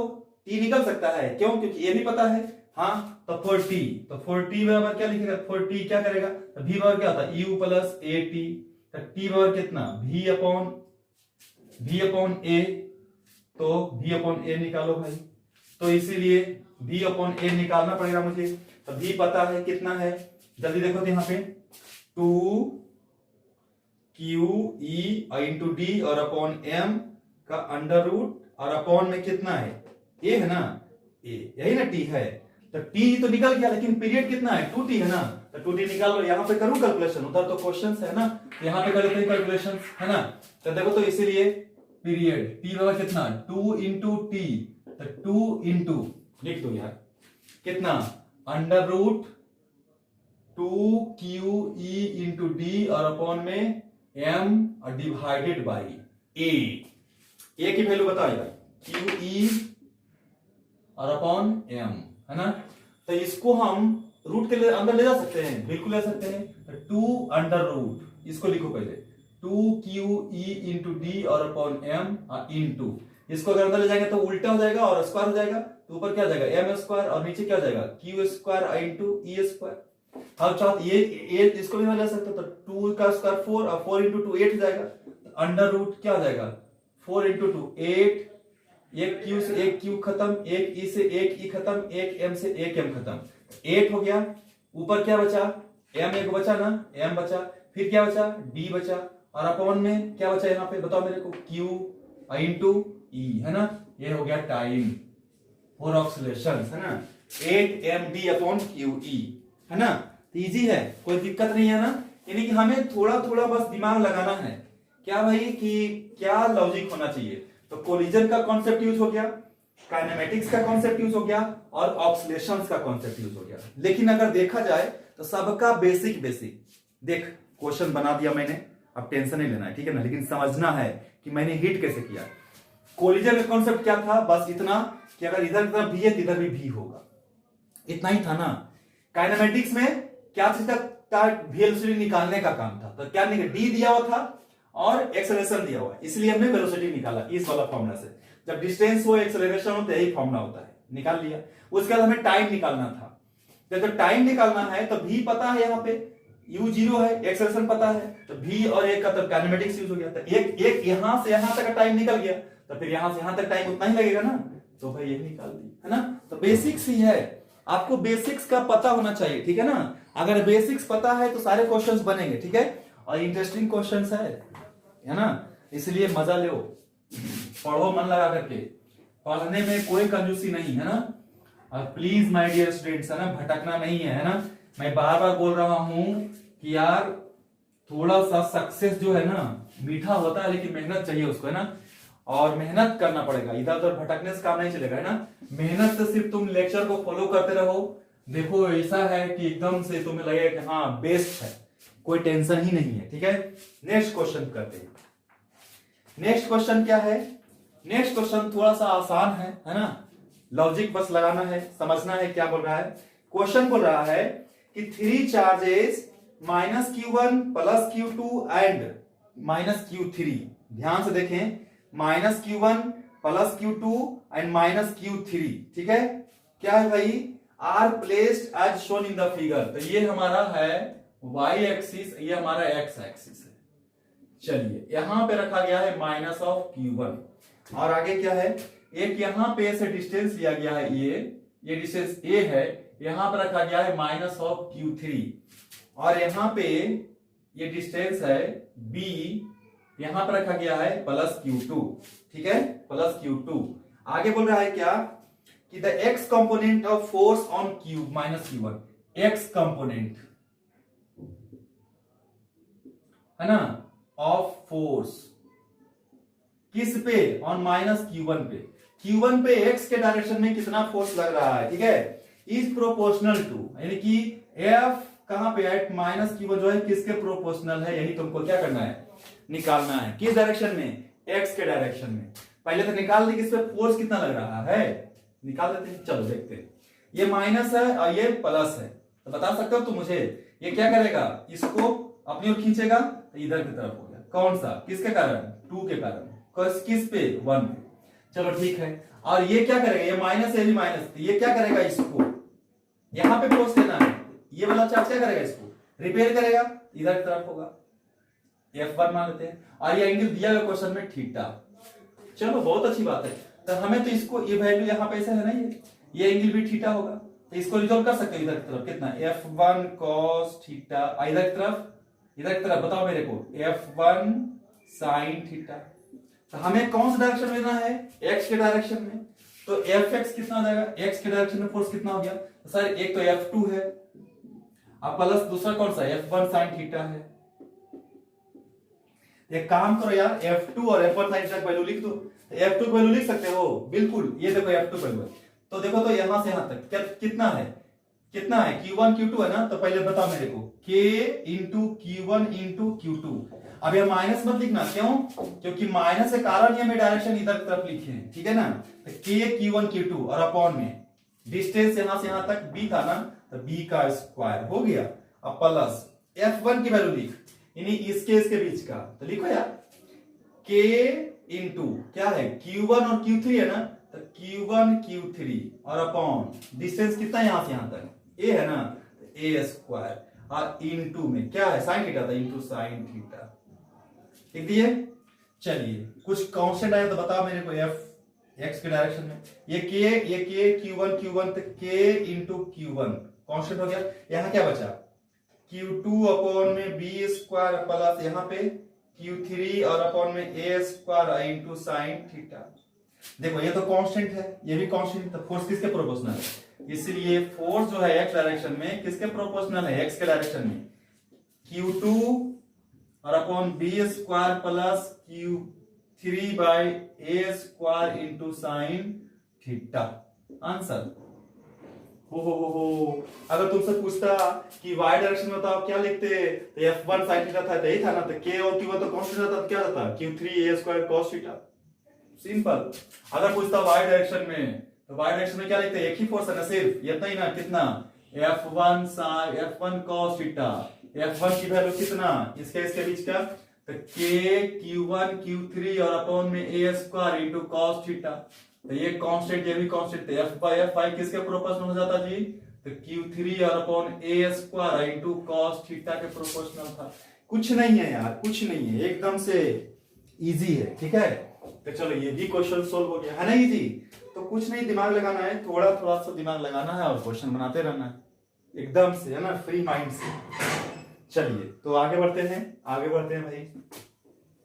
t निकल सकता है? क्यों? क्योंकि ये भी पता है। हाँ। तो 4t, तो 4t बराबर क्या लिखेगा? 4t क्या करेगा? तो v बराबर क्या होता है? u plus at। तो t बराबर कितना? v upon a। तो v अपॉन a निकालो भाई। तो इसीलिए v अपॉन a निकालना पड़ेगा मुझे। तो v पता है कितना है? जल्दी देखो तो यहाँ पे 2QE इंटू डी और अपॉन m का अंडर रूट और अपॉन में कितना है? a है ना, a, यही ना t है। तो t तो निकल गया, लेकिन पीरियड कितना है? 2t है ना। तो 2t निकाल लो। यहाँ पे करूँ कैलकुलेशन? उधर तो क्वेश्चन है ना, यहाँ पे कर लेते हैं कैलकुलेशन, है ना। तो देखो तो इसीलिए पीरियड t बराबर कितना? 2 इंटू टी। तो 2 इंटू, लिख दो यार, कितना? Under root 2QE into D और अपॉन में m डिवाइडेड बाई a की वैल्यू बताओ यार, QE और अपॉन m, है ना। तो इसको हम रूट के लिए अंदर ले जा सकते हैं, बिल्कुल ले सकते हैं। 2 अंडर रूट, इसको लिखो पहले 2QE इंटू डी और अपॉन m इंटू, इसको अगर अंदर ले जाएंगे तो उल्टा हो जाएगा और स्क्वायर हो जाएगा। तो ऊपर क्या हो जाएगा? m स्क्वायर और नीचे क्या हो जाएगा? q square into e square. हम चाहते ये इसको भी मैं ले सकता हूं। तो 2 का स्क्वायर 4 और 4 इंटू 2 8 हो जाएगा। तो अंडर रूट क्या हो जाएगा? 4 इंटू 2 8, एक q से एक q खत्म, एक e से एक e खत्म, एक m से एक m खत्म, 8 हो गया। ऊपर क्या बचा? m एक बचा ना, m बचा, फिर क्या बचा? d बचा, और अपॉन में क्या बचा यहाँ पे? बताओ मेरे को, q इंटू e, है ना। ये हो गया टाइम फॉर ऑक्सीलेशन, है ना, 8md अपॉन QE, है ना। इजी है, कोई दिक्कत नहीं है ना। यानी कि हमें थोड़ा थोड़ा बस दिमाग लगाना है क्या भाई, कि क्या लॉजिक होना चाहिए। तो कोलिजन का कॉन्सेप्ट यूज हो गया, काइनेमेटिक्स का कॉन्सेप्ट यूज हो गया और ऑक्सीलेशंस का कॉन्सेप्ट यूज हो गया। लेकिन अगर देखा जाए तो सबका बेसिक देख क्वेश्चन बना दिया मैंने, अब टेंशन नहीं लेना है, ठीक है ना। लेकिन समझना है कि मैंने हिट कैसे किया। कोलिजन का कॉन्सेप्ट क्या था? बस इतना कि अगर इधर की तरफ भी है तो इधर भी भी होगा, इतना ही था ना। काइनेमेटिक्स में क्या चीज का वेलोसिटी निकालने का काम था। तो क्या निकल डी दिया हुआ था और एक्सेलरेशन दिया हुआ है, इसलिए हमने वेलोसिटी निकाला इस वाला फॉर्मूला से। जब डिस्टेंस हो एक्सेलरेशन हो तो यही फॉर्मूला होता है, निकाल लिया। उसके बाद हमें टाइम निकालना था। जब टाइम निकालना है तो v पता है, यहाँ पे u 0 है, एक्सेलरेशन पता है, तो v और a का तो काइनेमेटिक्स यूज हो गया। तो एक यहां से यहां तक का टाइम निकल गया, तो फिर यहां से यहां तक टाइम उतना ही लगेगा ना, तो भाई यही निकाल दी, है ना। तो बेसिक्स ही है, आपको बेसिक्स का पता होना चाहिए, ठीक है ना। अगर बेसिक्स पता है तो सारे क्वेश्चंस बनेंगे, ठीक है। और इंटरेस्टिंग क्वेश्चंस है ना, इसलिए मजा लो, पढ़ो मन लगा करके, पढ़ने में कोई कंजूसी नहीं, है ना। और प्लीज माय डियर स्टूडेंट्स, है ना, भटकना नहीं है ना। मैं बार बार बोल रहा हूं कि यार थोड़ा सा सक्सेस जो है ना मीठा होता है, लेकिन मेहनत चाहिए उसको, है ना। और मेहनत करना पड़ेगा, इधर उधर भटकने से काम नहीं चलेगा, है ना। मेहनत से सिर्फ तुम लेक्चर को फॉलो करते रहो, देखो ऐसा है कि एकदम से तुम्हें लगेगा कि हाँ बेस्ट है, कोई टेंशन ही नहीं है, ठीक है। नेक्स्ट क्वेश्चन करते हैं। नेक्स्ट क्वेश्चन क्या है? नेक्स्ट क्वेश्चन थोड़ा सा आसान है ना। लॉजिक बस लगाना है, समझना है क्या बोल रहा है। क्वेश्चन बोल रहा है कि 3 charges -q1 + q2 and -q3, ध्यान से देखें, -q1 + q2 एंड -q3, ठीक है। क्या है भाई? Are placed as shown in the figure. तो ये हमारा है y एक्सिस, ये हमारा x एक्सिस है। चलिए यहां पे रखा गया है -q1, और आगे क्या है, एक यहां पे से डिस्टेंस लिया गया है, ये डिस्टेंस a है, यहां पे रखा गया है -q3, और यहां पे ये डिस्टेंस है b, यहां पर रखा गया है +q2, ठीक है, +q2। आगे बोल रहा है क्या कि the x component of force on q -q1, x component है ना ऑफ फोर्स किस पे? ऑन -q1 पे। q1 पे x के डायरेक्शन में कितना फोर्स लग रहा है, ठीक है, इज प्रोपोर्शनल टू, यानी कि f कहां पे है, -q1 जो है किसके प्रोपोर्शनल है, यही तुमको क्या करना है, निकालना है। किस डायरेक्शन में? x के डायरेक्शन में। पहले तो निकाल दी, किस पे फोर्स कितना लग रहा है, निकाल देते हैं। चलो देखते हैं, ये माइनस है और ये प्लस है, तो बता सकते हो तुम मुझे, ये क्या करेगा, इसको अपनी ओर खींचेगा तो इधर की तरफ हो गया। कौन सा? किसके कारण? 2 के कारण। किस पे? 1 पे। चलो ठीक है। और ये क्या करेगा, ये माइनस है, भी माइनस, तो ये क्या करेगा, इसको यहां पे फोर्स देना है, ये वाला चार्ज क्या करेगा, इसको रिपेयर करेगा, इधर की तरफ होगा, F1 मान लेते हैं। और ये एंगल दिया गया क्वेश्चन में थीटा। चलो बहुत अच्छी बात है, तो हमें तो इसको, ये वैल्यू यहाँ पे ऐसा है ना, ये एंगल भी थीटा होगा, तो इसको रिजॉल्व कर सकते हो इधर की तरफ, कितना, F1 cos थीटा, इधर की तरफ बताओ मेरे को, F1 sin थीटा। तो हमें कौन सा डायरेक्शन लेना है, x के डायरेक्शन में, तो Fx कितना हो जाएगा, x के डायरेक्शन में फोर्स कितना हो गया, तो सर एक तो F2 है, अब प्लस दूसरा कौन सा, F1 sin थीटा है। एक काम करो यार, F2 और F1 sin थीटा की वैल्यू लिख दो। F2 की वैल्यू लिख सकते हो, बिल्कुल, ये देखो F2 वैल्यू है, तो देखो तो यहां से यहां तक कितना है, q1 q2 है ना। तो पहले बताओ मेरे को, k into q1 into q2। अब यह माइनस मत लिखना, क्यों? क्योंकि माइनस के कारण ये हमें डायरेक्शन इधर की तरफ लिखे हैं, ठीक है ना। तो k q1 q2 और अपॉन में डिस्टेंस यहां से यहां तक b था ना, तो b का स्क्वायर हो गया। अब प्लस F1 की वैल्यू लिख, यानी इसके बीच का, तो लिखो यार k इंटू क्या है, q1 और q3 है ना, तो q1 q3 और अपॉन डिस्टेंस कितना यहां से यहां तक a है ना, तो a स्क्वायर, और इनटू में क्या है, sin थीटा था, इनटू sin थीटा, लिख दिए। चलिए कुछ कांस्टेंट आया तो बताओ मेरे को, f x के डायरेक्शन में, ये k q1 तो k इंटू q1 कांस्टेंट हो गया। यहां क्या बचा, q2 अपॉन में b स्क्वायर प्लस यहाँ पे q3 और अपॉन में a square into sin theta. देखो ये तो कांस्टेंट है, ये भी कांस्टेंट, तो फोर्स किसके प्रोपोर्शनल है, इसलिए फोर्स जो है x डायरेक्शन में किसके प्रोपोर्शनल है, x के डायरेक्शन में, q2 और upon b square plus q3 by a square into sin theta. Answer हो। अगर तुमसे पूछता कि y डायरेक्शन में बताओ क्या लिखते, तो F1 sin थीटा था, यही था ना, तो k और q1 तो कांस्टेंट था, तो क्या था, q3 a square cos theta, simple. अगर पूछता y डायरेक्शन में, तो y डायरेक्शन में क्या लिखते हैं, एक ही फोर्स है ना, सिर्फ इतना ही ना, कितना, F1 cos थीटा, F1 की वैल्यू कितना, इसके बीच का तो के Q1 Q3 और अपॉन में a square into cos theta. तो ये कांस्टेंट, ये भी कांस्टेंट, तो f बाय एफ आई किसके प्रोपोर्शनल हो जाता जी? तो Q3 और upon a square into cos theta के प्रोपोर्शनल था। कुछ नहीं है यार, कुछ नहीं है, एकदम से इजी है, ठीक है। तो चलो ये भी क्वेश्चन सोल्व हो गया है ना, इजी। तो कुछ नहीं, दिमाग लगाना है, थोड़ा थोड़ा सा दिमाग लगाना है और क्वेश्चन बनाते रहना है एकदम से, है ना, फ्री माइंड से। चलिए तो आगे बढ़ते हैं भाई।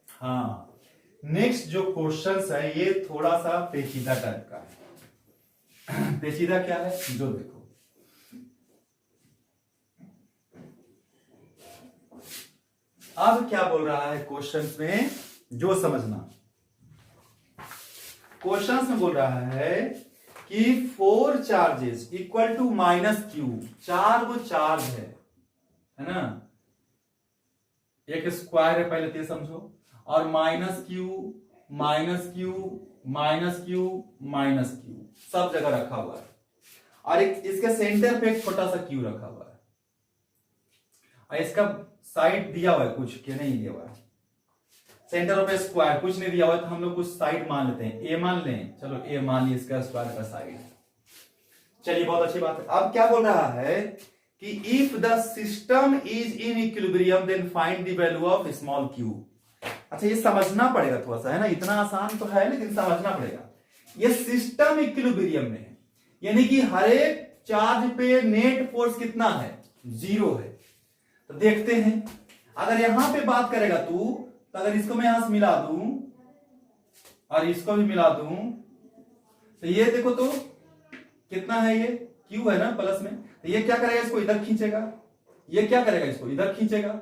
हाँ, नेक्स्ट जो क्वेश्चन है ये थोड़ा सा पेचीदा टाइप का है। पेचीदा क्या है जो देखो, अब क्या बोल रहा है क्वेश्चन में, जो समझना। क्वेश्चन में बोल रहा है कि 4 चार्जेस इक्वल टू -q, 4 वो चार्ज है ना, एक स्क्वायर है, पहले तो समझो, और -q सब जगह रखा हुआ है, और एक इसके सेंटर पे एक छोटा सा q रखा हुआ है, और इसका साइड दिया हुआ है कुछ के नहीं दिया हुआ है, सेंटर ऑफ ए स्क्वायर कुछ नहीं दिया हुआ है, तो हम लोग कुछ साइड मान लेते हैं, ए मान लें, चलो ए मान लिया, इसका स्क्वायर का साइड। चलिए बहुत अच्छी बात है। अब क्या बोल रहा है कि if the system is in equilibrium then find the value of small q। अच्छा ये समझना पड़ेगा थोड़ा सा, है ना, इतना आसान तो है लेकिन समझना पड़ेगा। ये सिस्टम इक्विलिब्रियम में है, यानी कि हर एक चार्ज पे नेट फोर्स कितना है? 0 है। तो देखते हैं, अगर यहां पे बात करेगा तू, तो अगर इसको मैं यहां से मिला दूं और इसको भी मिला दूं, तो ये देखो तो कितना है, ये Q है ना प्लस में, तो ये क्या करेगा? इसको इधर खींचेगा, ये क्या करेगा? इसको इधर खींचेगा,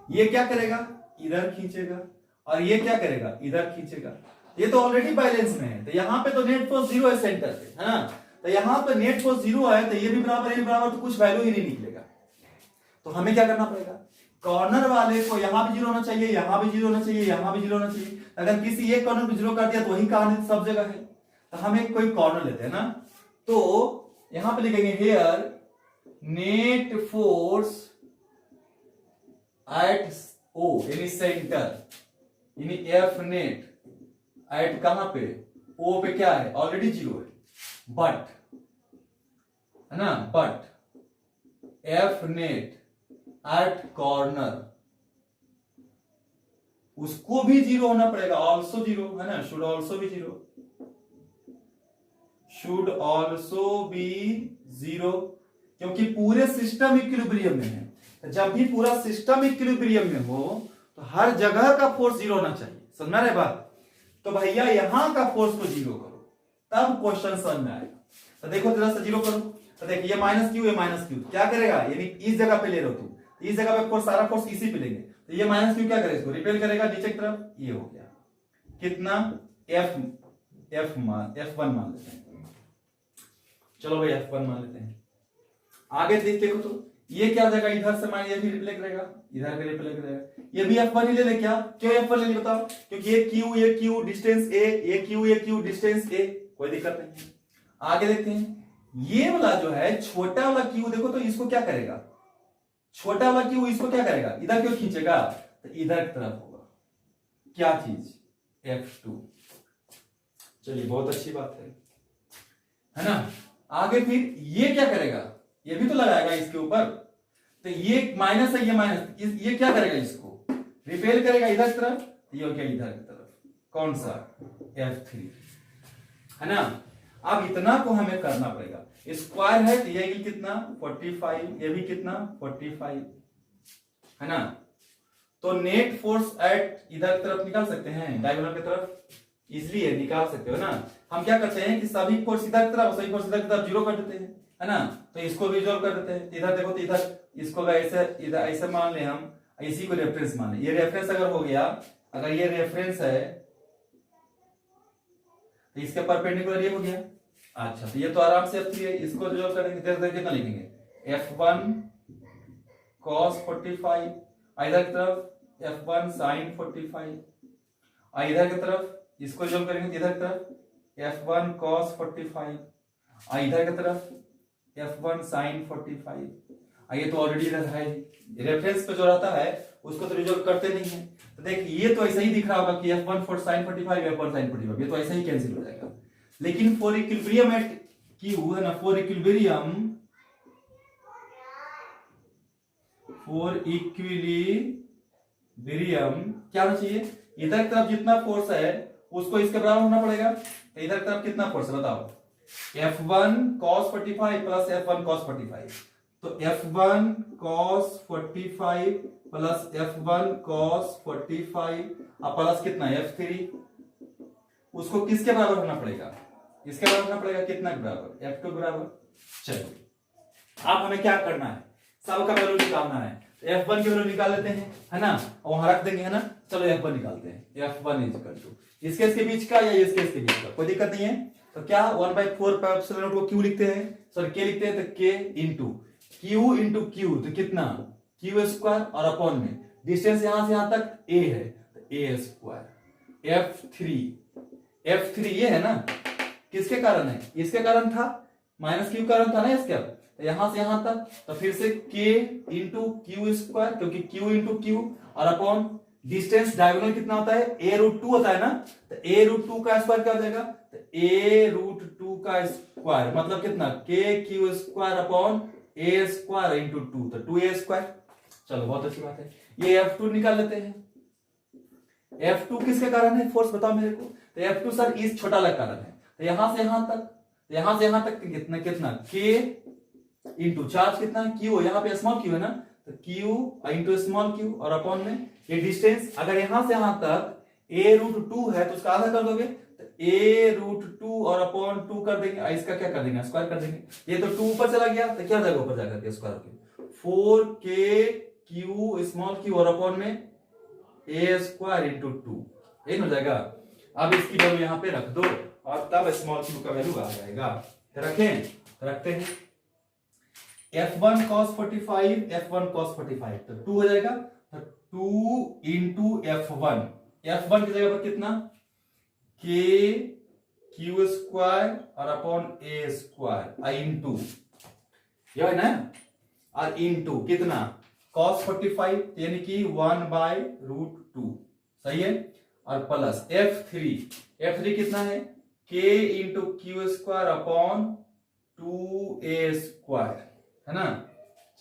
ये क्या करेगा? इधर खींचेगा, और ये क्या करेगा? इधर खींचेगा। ये तो ऑलरेडी बैलेंस में है, तो यहां पे तो नेट फोर्स 0 है सेंटर पे, है ना, तो यहां पे नेट फोर्स 0 है, तो ये भी बराबर, ये भी बराबर, तो कुछ वैल्यू ही नहीं निकलेगा। तो हमें क्या करना पड़ेगा? कॉर्नर वाले को यहां भी 0 होना चाहिए, यहां भी 0 होना चाहिए, यहां भी 0 होना चाहिए। अगर किसी एक कॉर्नर को 0 कर दिया तो वही कहानी सब जगह है। तो हम एक कोई कॉर्नर लेते हैं ना, तो यहां पे लिखेंगे हियर नेट फोर्स एट ओ, यानी सेंटर, यानी एफ नेट एट कहां पे? ओ पे क्या है? ऑलरेडी 0 है, बट, है ना, but F net at corner, उसको भी 0 होना पड़ेगा, ऑल्सो 0, है ना, should also be 0, should also be 0, क्योंकि पूरे सिस्टम इक्विलिब्रियम में है। तो जब भी पूरा सिस्टम इक्विलिब्रियम में हो तो हर जगह का फोर्स 0 होना चाहिए, समझ में रहे बात? तो भैया यहां का फोर्स को 0 करो, तब क्वेश्चन समझ में आएगा। तो देखो जरा सा 0 करो, तो देखिए ये -q, ये -q क्या करेगा? यानी इस जगह पे ले रहे हो तुम, इस जगह पे फोर्स, सारा फोर्स इसी पे लेंगे, तो ये -q क्या करेगा? इसको रिपेल करेगा नीचे की तरफ, ये हो गया कितना? f1 मान लेते हैं, चलो भाई f1 मान लेते हैं। आगे देखो तो ये क्या हो जाएगा? इधर से मान, ये भी रिप्ले करेगा, इधर भी रिप्ले करेगा, ये भी f1 ही ले ले। क्या क्यों f1 ले ले बताओ? क्योंकि ये q डिस्टेंस a, ये q डिस्टेंस a, कोई दिक्कत नहीं है। आगे देखते हैं, ये वाला जो है छोटा वाला q, देखो तो इसको क्या करेगा? छोटा वाला q इसको क्या करेगा? इधर क्यों खींचेगा? तो इधर की तरफ होगा, क्या चीज? f2। चलिए बहुत अच्छी बात है ना। आगे फिर ये क्या करेगा? ये भी तो लगाएगा इसके ऊपर, तो ये माइनस है, ये माइनस, ये क्या करेगा? इसको रिपेल करेगा इधर की तरफ, ये हो गया इधर की तरफ, कौन सा? f3, है ना। अब इतना को हमें करना पड़ेगा, स्क्वायर है तो ये कितना? 45, ये भी कितना? 45, है ना। तो नेट फोर्स एट इधर की तरफ निकाल सकते हैं, डायगोनल की तरफ इजिली है, निकाल सकते हो ना। हम क्या करते हैं कि सभी फोर्स इधर की तरफ, सभी फोर्स इधर की तरफ 0 कर देते हैं, है ना। तो इसको भी 0 कर देते हैं, इधर देखो तो इधर इसको ऐसे, इधर ऐसे मान ले हम, इसी को रेफरेंस मान ले। ये रेफरेंस अगर हो गया, अगर ये रेफरेंस है तो इसके परपेंडिकुलर ये हो गया। अच्छा, तो ये तो आराम से f3 है, इसको जो करेंगे इधर कितना लिखेंगे? f1 cos 45, इधर की तरफ f1 sin 45, और इधर की तरफ इसको जो करेंगे इधर की तरफ f1 cos 45, और इधर की तरफ f1 sin 45, ये तो ऑलरेडी इधर है, रेफरेंस पे जो रहता है उसको तो रिजोल्व करते नहीं है। तो देख ये तो ऐसा ही दिख रहा होगा कि F1 for sin 45 F1 sin 45, ये तो ऐसा ही कैंसिल हो जाएगा। लेकिन फॉर इक्विलिब्रियम एट Q है ना, फॉर इक्विलिब्रियम क्या होना चाहिए, इधर की तरफ जितना फोर्स है उसको इसके बराबर होना पड़ेगा। तो इधर की तरफ कितना फोर्स है बताओ, F1 cos 45 plus F1 cos 45। तो F1 cos 45 plus F1 cos 45 अब प्लस कितना F3, उसको किसके बराबर होना पड़ेगा, इसके बराबर होना पड़ेगा, कितना के बराबर, F2 बराबर। चलो अब हमें क्या करना है, सबका वैल्यू निकालना है। तो F1 की वैल्यू निकाल लेते हैं, है ना, और वहां रख देंगे, है ना। चलो F1 निकालते हैं। F1 इज इक्वल टू इसके इसके बीच का या इसके इसके बीच का, कोई दिक्कत नहीं है। तो क्या 1/4 पाई एप्सिलॉन नॉट को Q लिखते हैं, सॉरी K लिखते हैं, तो K इंटू Q तो कितना Q स्क्वायर, और अपॉन में डिस्टेंस यहां से यहां तक A है तो A स्क्वायर। F3 ये है ना, किसके कारण है, इसके कारण था, माइनस Q कारण था ना इसके, तो यहां से यहां तक, तो फिर से K इंटू Q स्क्वायर, क्योंकि Q इंटू Q, और अपॉन डिस्टेंस डायगोनल कितना होता है, A√2 होता है ना, तो A√2 का स्क्वायर क्या हो जाएगा, तो A√2 का स्क्वायर मतलब कितना, KQ square upon A square into 2, तो 2A स्क्वायर। चलो बहुत अच्छी बात है, ये F2 निकाल लेते हैं। F2 किसके कारण है फोर्स बताओ मेरे को, तो F2 सर इस छोटा वाला कारण है। तो यहां से यहां तक, यहां से यहां तक कितना कितना K इंटू चार्ज कितना Q, यहाँ पे स्मॉल Q है ना, तो Q इंटू स्मॉल Q, और अपॉन में ये डिस्टेंस, अगर यहां से यहां तक A√2 है तो उसका आधा कर दोगे, तो A√2 और अपॉन 2 कर देंगे, इसका क्या कर देंगे, स्क्वायर कर देंगे। ये तो 2 ऊपर चला गया तो क्या हो जाएगा ऊपर जाकर स्क्वायर के 4KQ स्मॉल Q और अपॉन में A स्क्वायर इंटू 2, ये हो जाएगा। अब इसकी वैल्यू यहाँ पे रख दो और तब स्मॉल Q का वैल्यू आ जाएगा। तो रखें, तो रखते हैं F1 cos 45 F1 cos 45, तो 2 हो जाएगा, तो 2 इंटू F1 की जगह पर कितना K Q स्क्वायर और अपॉन A स्क्वायर इंटू, यह है ना, और इंटू कितना cos 45 यानी कि 1/√2, सही है, और प्लस F3 कितना है K into Q square upon 2A square, है ना।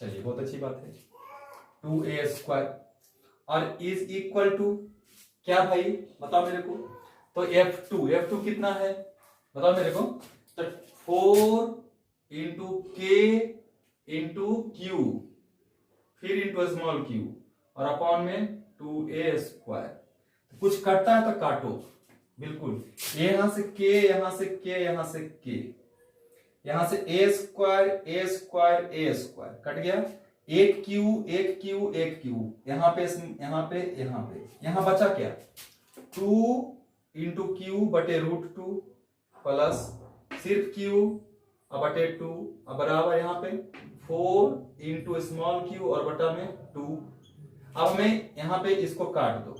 चलिए बहुत अच्छी बात है, 2A स्क्वायर, और इज इक्वल टू क्या भाई बताओ मेरे को, तो F2 कितना है बताओ मेरे को, तो 4 इंटू K इंटू Q फिर इंटू स्मॉल Q और अपॉन में 2A स्क्वायर। कुछ कटता है तो काटो, बिल्कुल, यहां से K, यहां से K, यहां से K, यहां से A स्क्वायर कट गया, एक Q, यहां पे यहां बचा क्या, 2 इंटू Q बटे √2 प्लस सिर्फ Q बटे 2, अब बराबर यहां पे 4 इंटू स्मॉल Q और बटा में 2। अब हमें यहां पे इसको काट दो,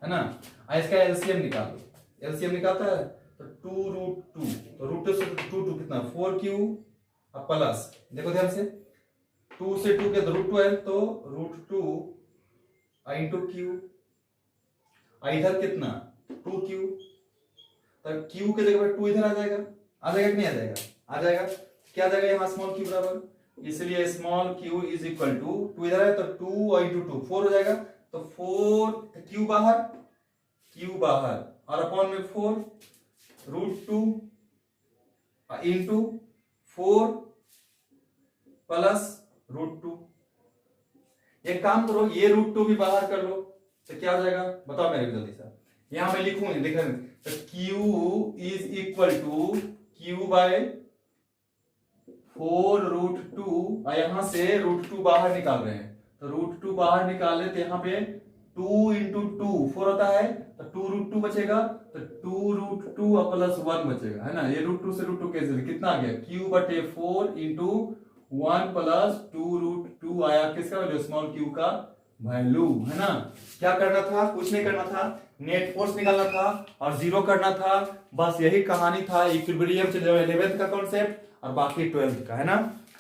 है ना, इसका एलसीएम निकाल दो, एलसीएम निकालता है तो 2√2, तो √2 से 2 कितना 4Q, अब प्लस देखो ध्यान से 2 से 2 के √2 है तो √2 इंटू Q, इधर कितना 2Q, तो Q के जगह पर 2 इधर आ जाएगा कि नहीं आ जाएगा, आ जाएगा। क्या आ जाएगा यहाँ स्मॉल Q बराबर, इसलिए small Q is equal to 2 इधर है तो 2 इंटू 2 4 हो जाएगा, तो 4 Q बाहर और अपॉन में 4 √2 इंटू 4 प्लस √2। एक काम करो, ये √2 भी बाहर कर लो तो क्या हो जाएगा बताओ मेरे को जल्दी से, यहां मैं लिखूंगी देखा, तो Q is equal to Q by 4√2, यहां से √2 बाहर निकाल रहे हैं, तो √2 बाहर निकाले तो यहां पे 2 इंटू 2 4 होता है, तो 2√2 बचेगा, तो 2√2 प्लस 1 बचेगा, है ना, ये √2 से √2 कैसे कितना आ गया Q बटे 4 इंटू 1 प्लस 2√2 आया, किसका वैल्यू स्मॉल Q का वैल्यू, है ना। क्या करना था, कुछ नहीं करना था, नेट फोर्स निकालना था और जीरो करना था, बस यही कहानी था इक्विलिब्रियम से 11th का कॉन्सेप्ट और बाकी 12th का, है ना।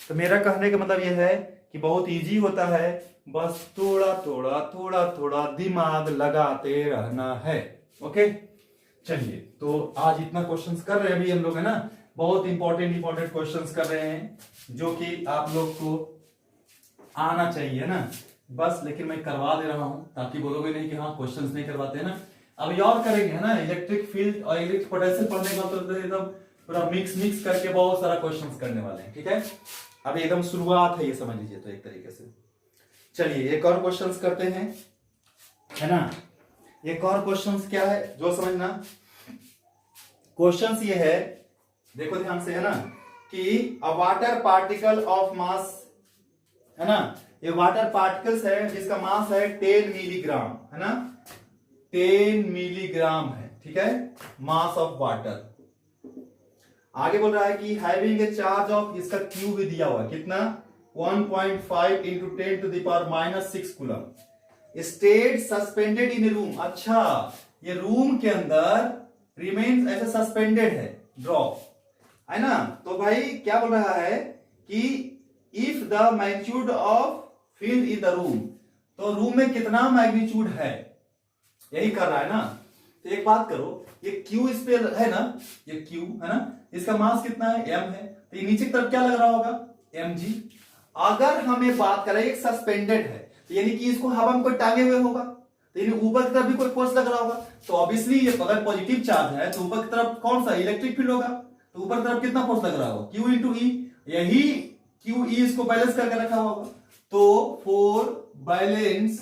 तो मेरा कहने का मतलब यह है कि बहुत इजी होता है, बस थोड़ा थोड़ा थोड़ा थोड़ा दिमाग लगाते रहना है। ओके, चलिए तो आज इतना क्वेश्चंस कर रहे हैं अभी हम लोग, है ना, बहुत इंपॉर्टेंट क्वेश्चंस कर रहे हैं जो कि आप लोग को आना चाहिए ना, बस लेकिन मैं करवा दे रहा हूं ताकि बोलोगे नहीं कि हाँ क्वेश्चंस नहीं करवाते ना। अभी और करेंगे, है ना, इलेक्ट्रिक फील्ड और इलेक्ट्रिक पोटेंशियल पढ़ने का तो एकदम पूरा मिक्स करके बहुत सारा क्वेश्चंस करने वाले हैं, ठीक है। अभी एकदम शुरुआत है, ये समझ लीजिए तो एक तरीके से। चलिए एक और क्वेश्चंस करते हैं, है ना। एक और क्वेश्चंस क्या है जो समझना, क्वेश्चंस ये है, देखो ध्यान से, है ना, कि अ वाटर पार्टिकल ऑफ मास, है ना, ये वाटर पार्टिकल्स है जिसका मास है 10 मिलीग्राम, है ना, 10 मिलीग्राम है, ठीक है, मास ऑफ वाटर। आगे बोल रहा है कि हैविंग ए चार्ज ऑफ, इसका क्यू भी दिया हुआ है कितना, 1.5 into 10 to the power -6 coulomb, state suspended in room. अच्छा, ये रूम के अंदर रिमेन्स ऐसे सस्पेंडेड है, ड्रॉप, है ना। तो भाई क्या बोल रहा है कि if the magnitude of field in the room, तो रूम में कितना मैग्नीट्यूड है, यही कर रहा है ना। तो एक बात करो, ये Q इस पे है ना, ये Q है ना, इसका मास कितना है, m है, तो ये नीचे की तरफ क्या लग रहा होगा, mg। अगर हमें बात करें एक सस्पेंडेड है, तो यानी कि इसको हवा में कोई टांगे हुए होगा, तो यानी ऊपर की तरफ भी कोई फोर्स लग रहा होगा, तो ऑब्वियसली ये अगर पॉजिटिव चार्ज है तो ऊपर की तरफ कौन सा इलेक्ट्रिक फील्ड होगा, तो ऊपर की तरफ कितना फोर्स लग रहा होगा, Q इंटू E, यही QE इसको बैलेंस करके रखा होगा। तो फॉर बैलेंस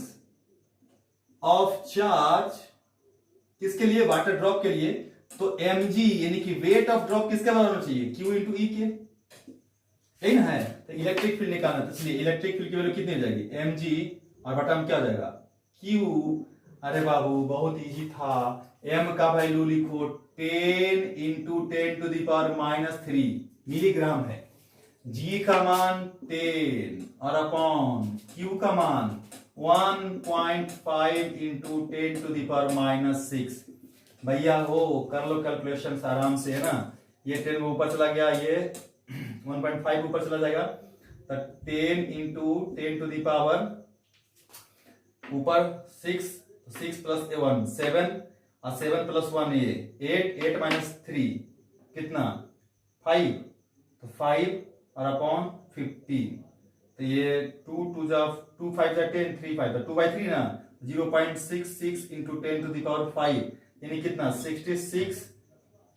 ऑफ चार्ज किसके लिए, वाटर ड्रॉप के लिए, तो mg यानी कि वेट ऑफ ड्रॉप किसके बराबर होना चाहिए, Q इंटू E के, यही ना है। तो इलेक्ट्रिक फील्ड निकालना, तो इसलिए इलेक्ट्रिक फील्ड की वैल्यू कितनी हो जाएगी, mg, और बटा में क्या हो जाएगा, Q। अरे बाबू बहुत इजी था, m का वैल्यू लिखो 10 into 10 to the power -3 milligram है, g का मान 10 और अपॉन q का मान 1.5 इंटू 10 टू द पावर -6। भैया हो कर लो कैलकुलेशन आराम से, है ना, ये 10 ऊपर चला गया, ये 1.5 ऊपर चला जाएगा, तो 10 इंटू 10 टू द पावर ऊपर 6, 6 प्लस 1 7, और 7 प्लस 1 ये 8 माइनस 3 कितना 5, तो 5 और अपॉन 15, तो ये 2 5 10 3 5, तो 2/3 ना, 0.66 इंटू 10 टू द पावर 5 यानी कितना 66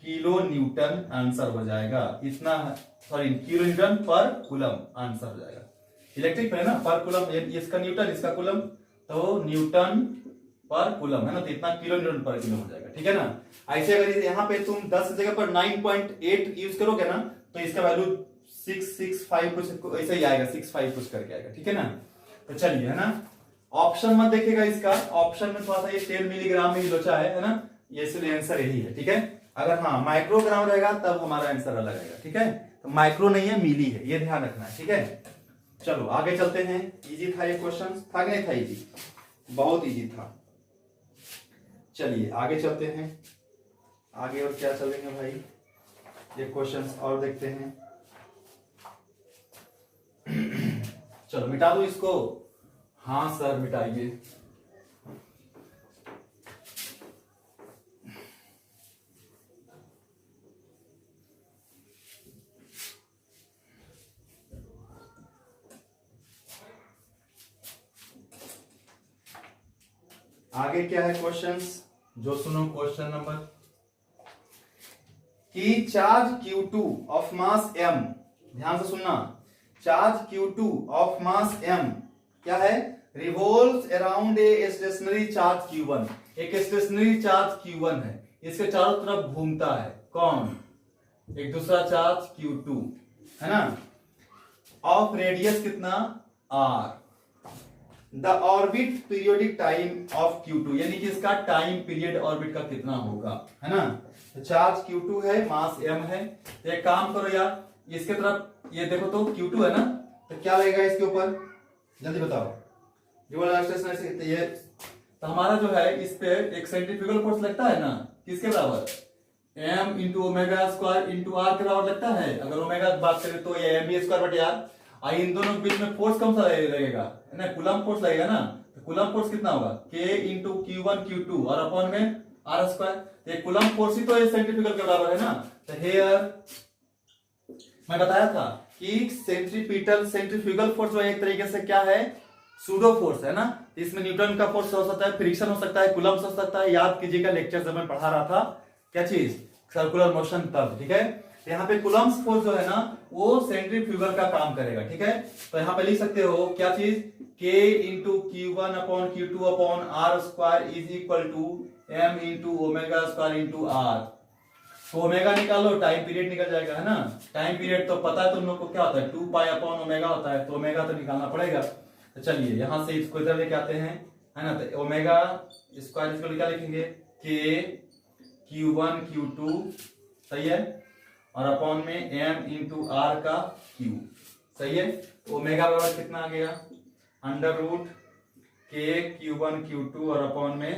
किलो न्यूटन आंसर हो जाएगा, इतना, सॉरी किलो न्यूटन पर कूलम आंसर हो जाएगा। इलेक्ट्रिक है ना, पर कूलम, इसका न्यूटन इसका कूलम, तो न्यूटन पर कूलम है ना, तो इतना किलो न्यूटन पर कूलम हो जाएगा, ठीक है ना। ऐसे अगर यहाँ पे तुम 10 जगह पर 9.8 यूज करोगे ना, तो इसका वैल्यू 665 कुछ ऐसे ही आएगा, 65 कुछ करके आएगा, ठीक है ना। तो चलिए, है ना, ऑप्शन मत देखेगा इसका, ऑप्शन में थोड़ा सा ये 10 मिलीग्राम में ही लोचा है ना, ये इसलिए आंसर यही है, ठीक है। अगर हाँ माइक्रोग्राम रहेगा तब हमारा आंसर अलग आएगा, ठीक है। तो माइक्रो नहीं है, मिली है, ये ध्यान रखना है, ठीक है। चलो आगे चलते हैं। इजी था ये क्वेश्चन, था कि नहीं था, इजी, बहुत इजी था। चलिए आगे चलते हैं, आगे और क्या चलेंगे भाई, ये क्वेश्चंस और देखते हैं। चलो मिटा दो इसको, हाँ सर मिटाइए। आगे क्या है क्वेश्चंस, जो सुनो क्वेश्चन नंबर, कि charge Q2 of mass m, ध्यान से सुनना, charge Q2 of mass m क्या है, revolves around a stationary charge Q1, एक स्टेशनरी चार्ज Q1 है, इसके चारों तरफ घूमता है कौन, एक दूसरा चार्ज Q2, है ना, ऑफ रेडियस कितना r, the orbit periodic time of Q2, यानी कि इसका टाइम पीरियड ऑर्बिट का कितना होगा, है ना। तो चार्ज Q2 है, मास m है, तो एक काम करो यार, इसके तरफ ये देखो तो Q2 है ना, तो क्या लगेगा इसके ऊपर, जल्दी बताओ, ये तो हमारा जो है इस पे एक सेंट्रीफ्यूगल फोर्स लगता है ना, किसके बराबर, m into omega square into R के बराबर लगता है। अगर ओमेगा की बात करें तो ये mv स्क्वायर बटे आर, और इन दोनों के बीच में फोर्स कौन सा लगेगा, है ना, कूलम्ब फोर्स लगेगा ना। तो कूलम्ब फोर्स कितना होगा, K इंटू Q1 Q2 और अपॉन में R स्क्वायर। तो ये कूलम्ब फोर्स ही तो ये सेंट्रीफ्यूगल के बराबर है ना। तो हियर मैं बताया था कि सेंट्रीफ्यूगल फोर्स वो एक तरीके से क्या है, सूडो फोर्स है ना। इसमें न्यूटन का फोर्स हो सकता है, फ्रिक्शन हो सकता है, कूलम्ब हो सकता है। याद कीजिएगा लेक्चर जब मैं पढ़ा रहा था क्या चीज, सर्कुलर मोशन तब, ठीक है। यहाँ पे कूलम्ब फोर्स जो है ना वो सेंट्रीफ्यूगल का काम करेगा, ठीक है। तो यहाँ पे लिख सकते हो क्या चीज, K into Q1 upon Q2 upon R square is equal to M into omega square into R। तो ओमेगा निकालो, टाइम पीरियड निकल जाएगा, है ना। टाइम पीरियड तो पता है तुम लोग को क्या होता है, 2 पाई अपॉन ओमेगा होता है, तो ओमेगा तो निकालना पड़ेगा। तो चलिए यहां से इसको इधर लेके आते हैं, है ना। तो ओमेगा स्क्वायर इसको क्या लिखेंगे, K Q1 Q2, सही है, और अपॉन में M इंटू R का Q, सही है। तो ओमेगा बराबर कितना आ गया, under root K Q1 Q2 और अपॉन में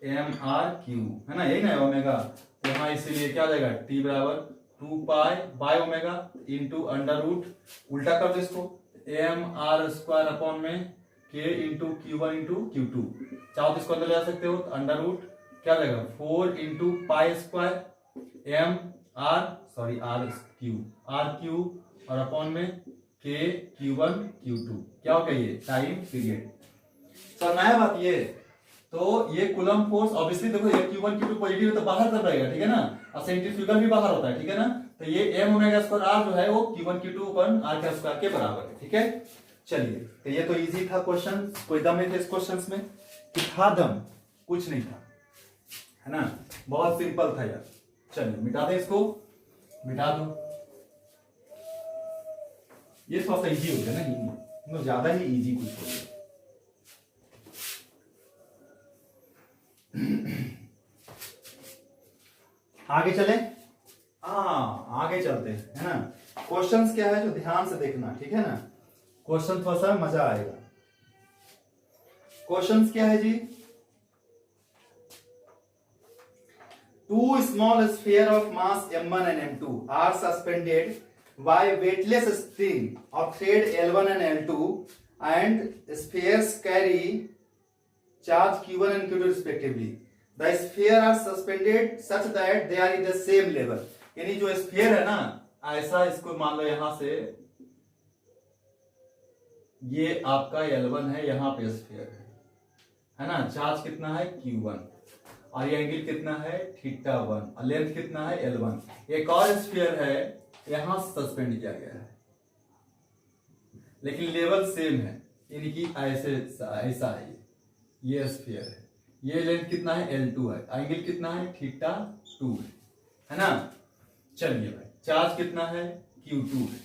M R Q, है ना, यही ना ओमेगा। तो यहाँ इसीलिए क्या आ जाएगा, T बराबर 2 pi by omega into under root, उल्टा कर दो इसको, M R स्क्वायर अपॉन में K into Q1 into Q2। चाहो तो इसको अंदर ले जा सकते हो, तो अंडर रूट क्या आ जाएगा 4 into pi square M R Q और अपॉन में K Q1 Q2, क्या हो गया ये टाइम पीरियड। समझ आया बात ये। तो ये कूलम्ब फोर्स ऑब्वियसली देखो, ये Q1 Q2 पॉजिटिव है तो बाहर तब रहेगा, ठीक है ना, और सेंट्रीफ्यूगल भी बाहर होता है, ठीक है ना। तो ये M ओमेगा स्क्वायर R जो है वो Q1 Q2 अपन R का स्क्वायर के बराबर है, ठीक है। चलिए तो ये तो इजी था क्वेश्चन, कोई दम नहीं थे इस क्वेश्चंस में, कि था दम, कुछ नहीं था, है ना, बहुत सिंपल था यार। चलिए मिटा दे इसको, मिटा दो, ये थोड़ा सा इजी हो गया ना, ज्यादा ही इजी कुछ हो गया। आगे चले, हाँ आगे चलते हैं, है ना। क्वेश्चंस क्या है जो ध्यान से देखना, ठीक है ना, क्वेश्चन थोड़ा सा मजा आएगा। क्वेश्चंस क्या है जी, two small sphere of mass m1 and m2 are suspended by weightless spring of thread L1 and L2 and spheres carry charge Q1 and Q2 respectively. The sphere are suspended such that they are in the same level. यानी जो स्फीयर है ना, ऐसा इसको मान लो, यहां से ये आपका L1 है, यहां पे स्फीयर है ना, चार्ज कितना है Q1 और ये एंगल कितना है θ1 और लेंथ कितना है L1। एक और स्फीयर है यहां सस्पेंड किया गया है, लेकिन लेवल सेम है, यानी कि ऐसे ऐसा है, ये स्फीयर है, ये लेंथ कितना है L2 है, एंगल कितना है θ2 है ना। चलिए भाई, चार्ज कितना है Q2 है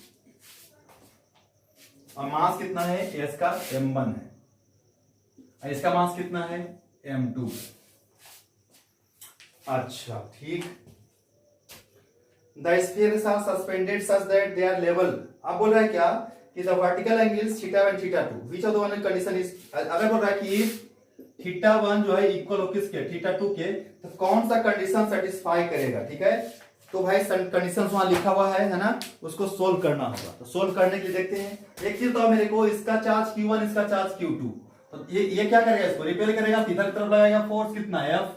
और मास कितना है, इसका M1 है और इसका मास कितना है M2 है। अच्छा ठीक, the spheres are suspended such that they are level. अब बोल रहा है क्या कि the vertical angles θ1 θ2 which of the one condition is, अगर बोल रहा है कि θ1 जो है इक्वल हो किसके, θ2 के, तो कौन सा कंडीशन सेटिस्फाई करेगा, ठीक है। तो भाई कंडीशंस वहां लिखा हुआ है ना, उसको सोल्व करना होगा। तो सोल्व करने के लिए देखते हैं, एक चीज तो मेरे को, इसका चार्ज Q1 इसका चार्ज Q2, तो ये क्या करेगा, इसको रिपेल करेगा, किधर तरफ लगाएगा फोर्स, कितना है F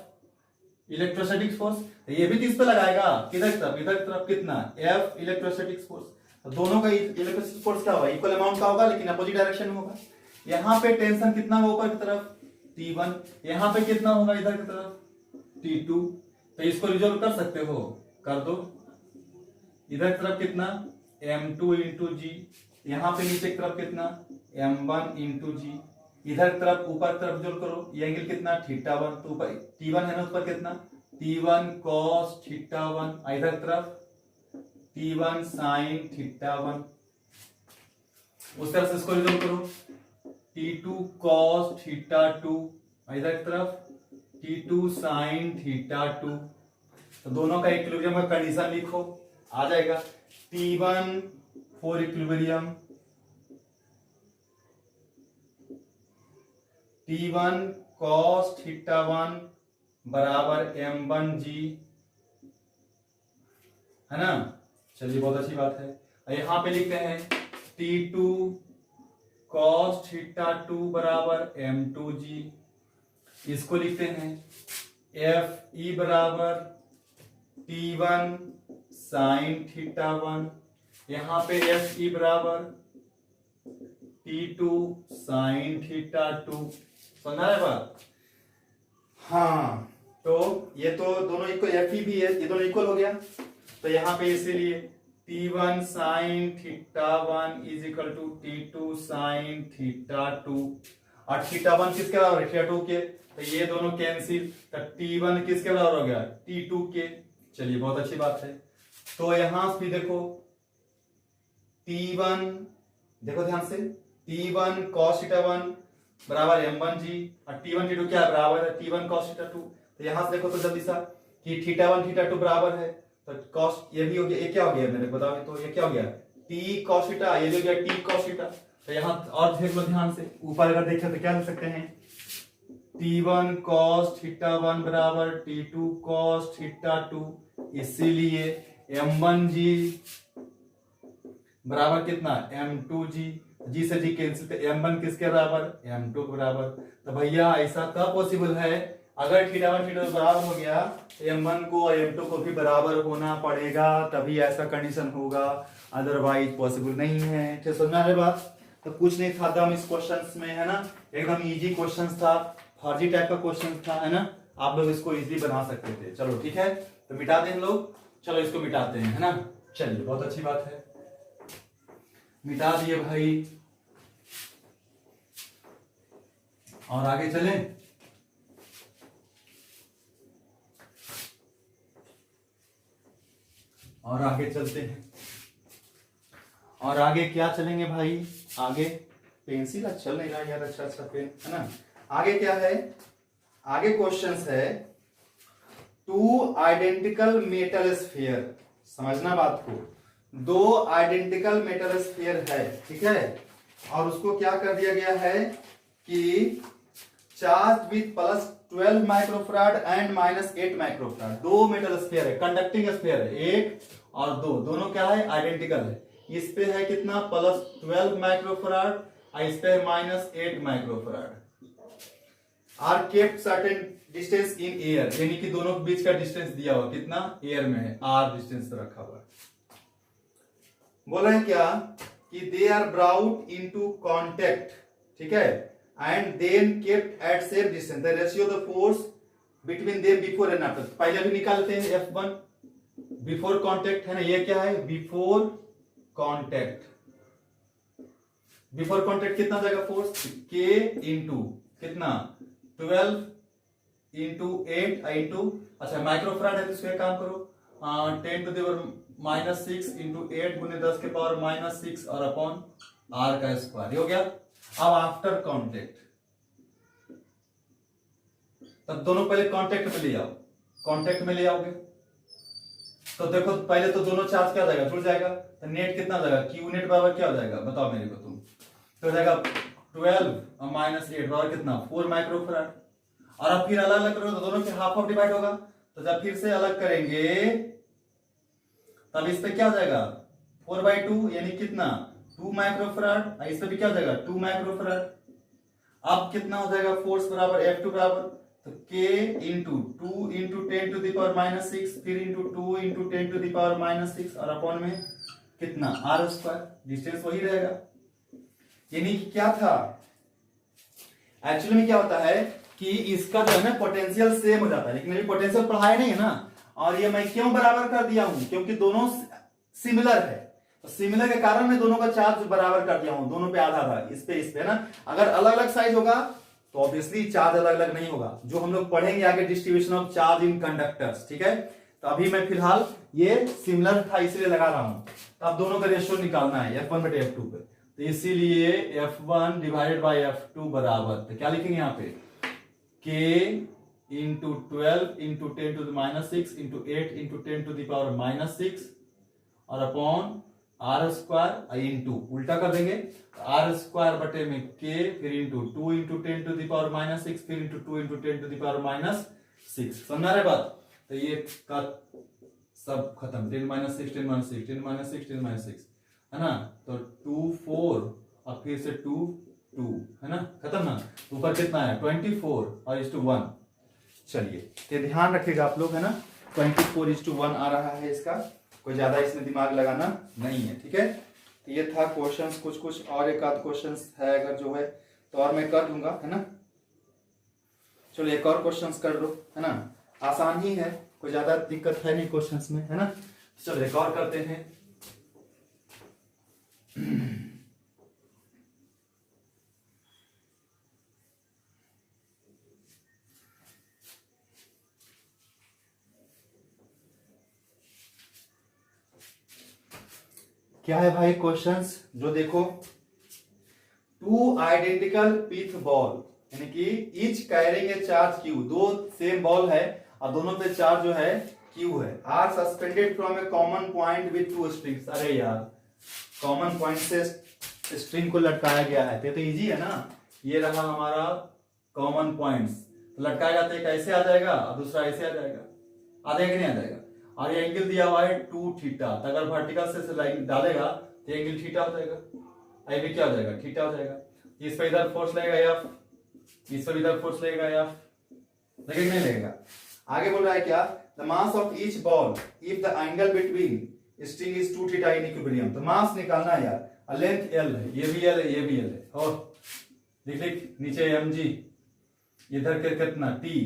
इलेक्ट्रोस्टैटिक फोर्स, तो ये भी इस पे लगाएगा, किधर तरफ, इधर तरफ कितना F इलेक्ट्रोस्टैटिक फोर्स। तो दोनों का इलेक्ट्रोस्टैटिक फोर्स क्या होगा, इक्वल अमाउंट का होगा, लेकिन अपोजिट डायरेक्शन में होगा। यहाँ पे टेंशन कितना होगा ऊपर की तरफ T1, यहाँ पे कितना होगा इधर की तरफ T2। तो इसको रिजोल्व कर सकते हो, कर दो, इधर की तरफ कितना M2 इंटू जी, यहाँ पे नीचे की तरफ कितना M1 इंटू जी, इधर की तरफ ऊपर की तरफ जोड़ करो, ये एंगल कितना θ1, तो ऊपर T1 है ना, ऊपर कितना T1 cos θ1, इधर की तरफ T1 sin θ1, उस तरफ से इसको रिजोल्व करो, T2 cos θ2, इधर की तरफ T2 sin θ2। तो दोनों का इक्विलिब्रियम का कंडीशन लिखो, आ जाएगा T1 for equilibrium, T1 cos θ1 बराबर M1G, है ना। चलिए बहुत अच्छी बात है। यहां पे लिखते हैं T2 cos थीटा 2 बराबर M2G। इसको लिखते हैं FE बराबर T1 साइन थीटा 1। यहां पे FE बराबर T2 साइन थीटा 2। समझा है बात? हाँ, तो ये तो दोनों इक्वल, FE भी है, ये दोनों इक्वल हो गया। तो यहाँ पे इसीलिए T1 sine theta 1 is equal to T2 sine theta 2। और थीटा 1 किसके बराबर है? थीटा 2 के। तो ये दोनों कैंसिल, तो T1 किसके बराबर हो गया? T2 के। चलिए, बहुत अच्छी बात है। तो यहां भी देखो T1, देखो ध्यान से, T1 cos थीटा 1 बराबर M1G, और T1 T2 क्या बराबर है? T1 cos theta 2। तो यहां से देखो तो जल्दी सा कि थीटा 1 थीटा 2 बराबर है, तो cos ये भी हो गया, ये क्या हो गया मेरे बताओ, तो ये क्या हो गया? T cos थीटा, ये हो गया T cos थीटा। तो यहां और देख लो ध्यान से, ऊपर अगर देखें तो क्या लिख सकते हैं? T1 cos थीटा 1 बराबर T2 cos थीटा 2। इसीलिए M1G बराबर कितना? M2G। जी से जी कैंसिल, तो M1 किसके बराबर? M2 के बराबर। तो भैया ऐसा कब पॉसिबल है? अगर थीटा 1 थीटा 2 बराबर हो गया तो M1 को और M2 को भी बराबर होना पड़ेगा, तभी ऐसा कंडीशन होगा, अदरवाइज पॉसिबल नहीं है। ठीक समझना है बात? तो कुछ नहीं था दम इस क्वेश्चन में, है ना, एकदम इजी क्वेश्चन था, फर्जी टाइप का क्वेश्चन था, है ना। आप लोग इसको इजीली बना सकते थे। चलो ठीक है, तो मिटा दें हम लोग। चलो इसको मिटाते हैं, है ना। चलिए, बहुत अच्छी बात है, मिटा दिए भाई। और आगे चलें। और आगे चलते हैं। और आगे क्या चलेंगे भाई? आगे पेंसिल चल नहीं रहा यार, अच्छा अच्छा पेन, है ना। आगे क्या है? आगे क्वेश्चंस है, टू आइडेंटिकल मेटल स्फीयर। समझना बात को, दो आइडेंटिकल मेटल स्फीयर है, ठीक है, और उसको क्या कर दिया गया है कि charge with plus 12 microfarad and minus 8 microfarad, दो मेटल स्फीयर है, कंडक्टिंग स्फीयर है, एक और दो, दोनों क्या है? आइडेंटिकल है। इस पे है कितना? प्लस 12 माइक्रोफराड, और इस पे minus 8 microfarad. Are kept certain distance in air, यानी कि दोनों के बीच का डिस्टेंस दिया हुआ कितना? एयर में है, आर डिस्टेंस रखा हुआ है। बोला है क्या कि they are brought into contact, ठीक है, and then kept at same distance, the ratio the force between them before and after. पहले भी निकालते हैं F1 बिफोर कांटेक्ट, है ना। ये क्या है? Before contact. बिफोर कांटेक्ट कितना जाएगा फोर्स? K इंटू कितना? 12 इंटू 8 इंटू, अच्छा माइक्रोफराड है तो इसको काम करो, 10 टू द पावर -6 इंटू 8 गुने 10 के पावर -6 और अपॉन आर का स्क्वायर, हो गया। अब आफ्टर कांटेक्ट, तब दोनों पहले कांटेक्ट में ले आओ, कांटेक्ट में ले आओगे तो देखो पहले तो दोनों चार्ज क्या हो जाएगा? जुड़ जाएगा। तो नेट कितना हो जाएगा? क्यू नेट बराबर क्या हो जाएगा? बताओ मेरे को तुम। तो हो जाएगा 12 और -8 बराबर कितना? 4 माइक्रोफराड। और अब फिर अलग अलग करोगे तो दोनों के हाफ ऑफ डिवाइड होगा, तो जब फिर से अलग करेंगे तब इस पे क्या हो जाएगा? 4/2 यानी कितना? 2 माइक्रोफराड। इस पे भी क्या हो जाएगा? 2 माइक्रोफराड। अब कितना हो जाएगा? फोर्स बराबर F2 बराबर, तो K into 2 into 10 to the power -6, फिर into 2 into 10 to the power -6 और अपॉन में कितना? Are square. डिस्टेंस वही रहेगा। यानी कि क्या था? एक्चुअली में क्या होता है कि इसका जो है ना पोटेंशियल सेम हो जाता है, लेकिन अभी पोटेंशियल पढ़ाया नहीं है ना। और ये मैं क्यों बराबर कर दिया हूं? क्योंकि दोनों सिमिलर है, तो सिमिलर के कारण मैं दोनों का चार्ज बराबर कर दिया हूं, दोनों पे आधा आधा, इस पे ना। अगर अलग अलग साइज होगा तो ऑब्वियसली चार्ज अलग अलग नहीं होगा, जो हम लोग पढ़ेंगे आगे distribution of charge in conductors, ठीक है। तो अभी मैं फिलहाल ये सिमिलर था इसलिए लगा रहा हूं। तो अब दोनों का रेशियो निकालना है F1 बटे F2 पे, तो इसीलिए F1 डिवाइडेड बाई F2 बराबर, तो क्या लिखेंगे यहाँ पे? K into 12 into 10 to the -6 into 8 into 10 to the power -6 और अपॉन आर स्क्वायर इंटू, उल्टा कर देंगे, आर स्क्वायर बटे में K, फिर into 2 into 10 to the power -6, फिर into 2 into 10 to the power -6। समझा रहे बात? तो ये का सब खत्म, 10 - 6 10 - 6 10 - 6 10 - 6, है ना, तो 2 4 और फिर से 2 2 है ना, खत्म ना। ऊपर कितना है 24 और इस टू 1। चलिए ये ध्यान रखिएगा आप लोग, है ना, 24:1 आ रहा है इसका, कोई ज्यादा इसमें दिमाग लगाना नहीं है, ठीक है। तो ये था क्वेश्चंस, कुछ कुछ और एक आध क्वेश्चंस है अगर जो है तो और मैं कर दूंगा, है ना। चलो एक और क्वेश्चंस कर लो, है ना, आसान ही है, कोई ज्यादा दिक्कत है नहीं क्वेश्चंस में, है ना। चलो एक और करते हैं। क्या है भाई क्वेश्चंस, जो देखो, 2 आइडेंटिकल पिच बॉल, यानी कि each carrying a charge Q, दो सेम बॉल है और दोनों पे चार्ज जो है क्यू है, are suspended from a common point with 2 strings. अरे यार, कॉमन पॉइंट से स्ट्रिंग को लटकाया गया है, तो इजी है ना। ये रहा हमारा कॉमन पॉइंट्स, तो लटकाया जाता है, कैसे आ जाएगा और दूसरा ऐसे आ जाएगा, आ जाएगा नहीं आ जाएगा। और ये एंगल दिया हुआ है 2 थीटा, तो अगर वर्टिकल से लाइन डालेगा तो एंगल थीटा हो जाएगा, आई भी क्या हो जाएगा, थीटा हो जाएगा। इस पर इधर फोर्स लगेगा एफ, इस पर इधर फोर्स लगेगा एफ, लगेगा नहीं लगेगा। आगे बोल रहा है क्या, the mass of each ball if the angle between string is 2 theta in equilibrium. तो मास निकालना है यार, लेंथ एल है, ये भी एल है, ये भी एल है, और लिख लिख नीचे एम जी, इधर के कितना टी,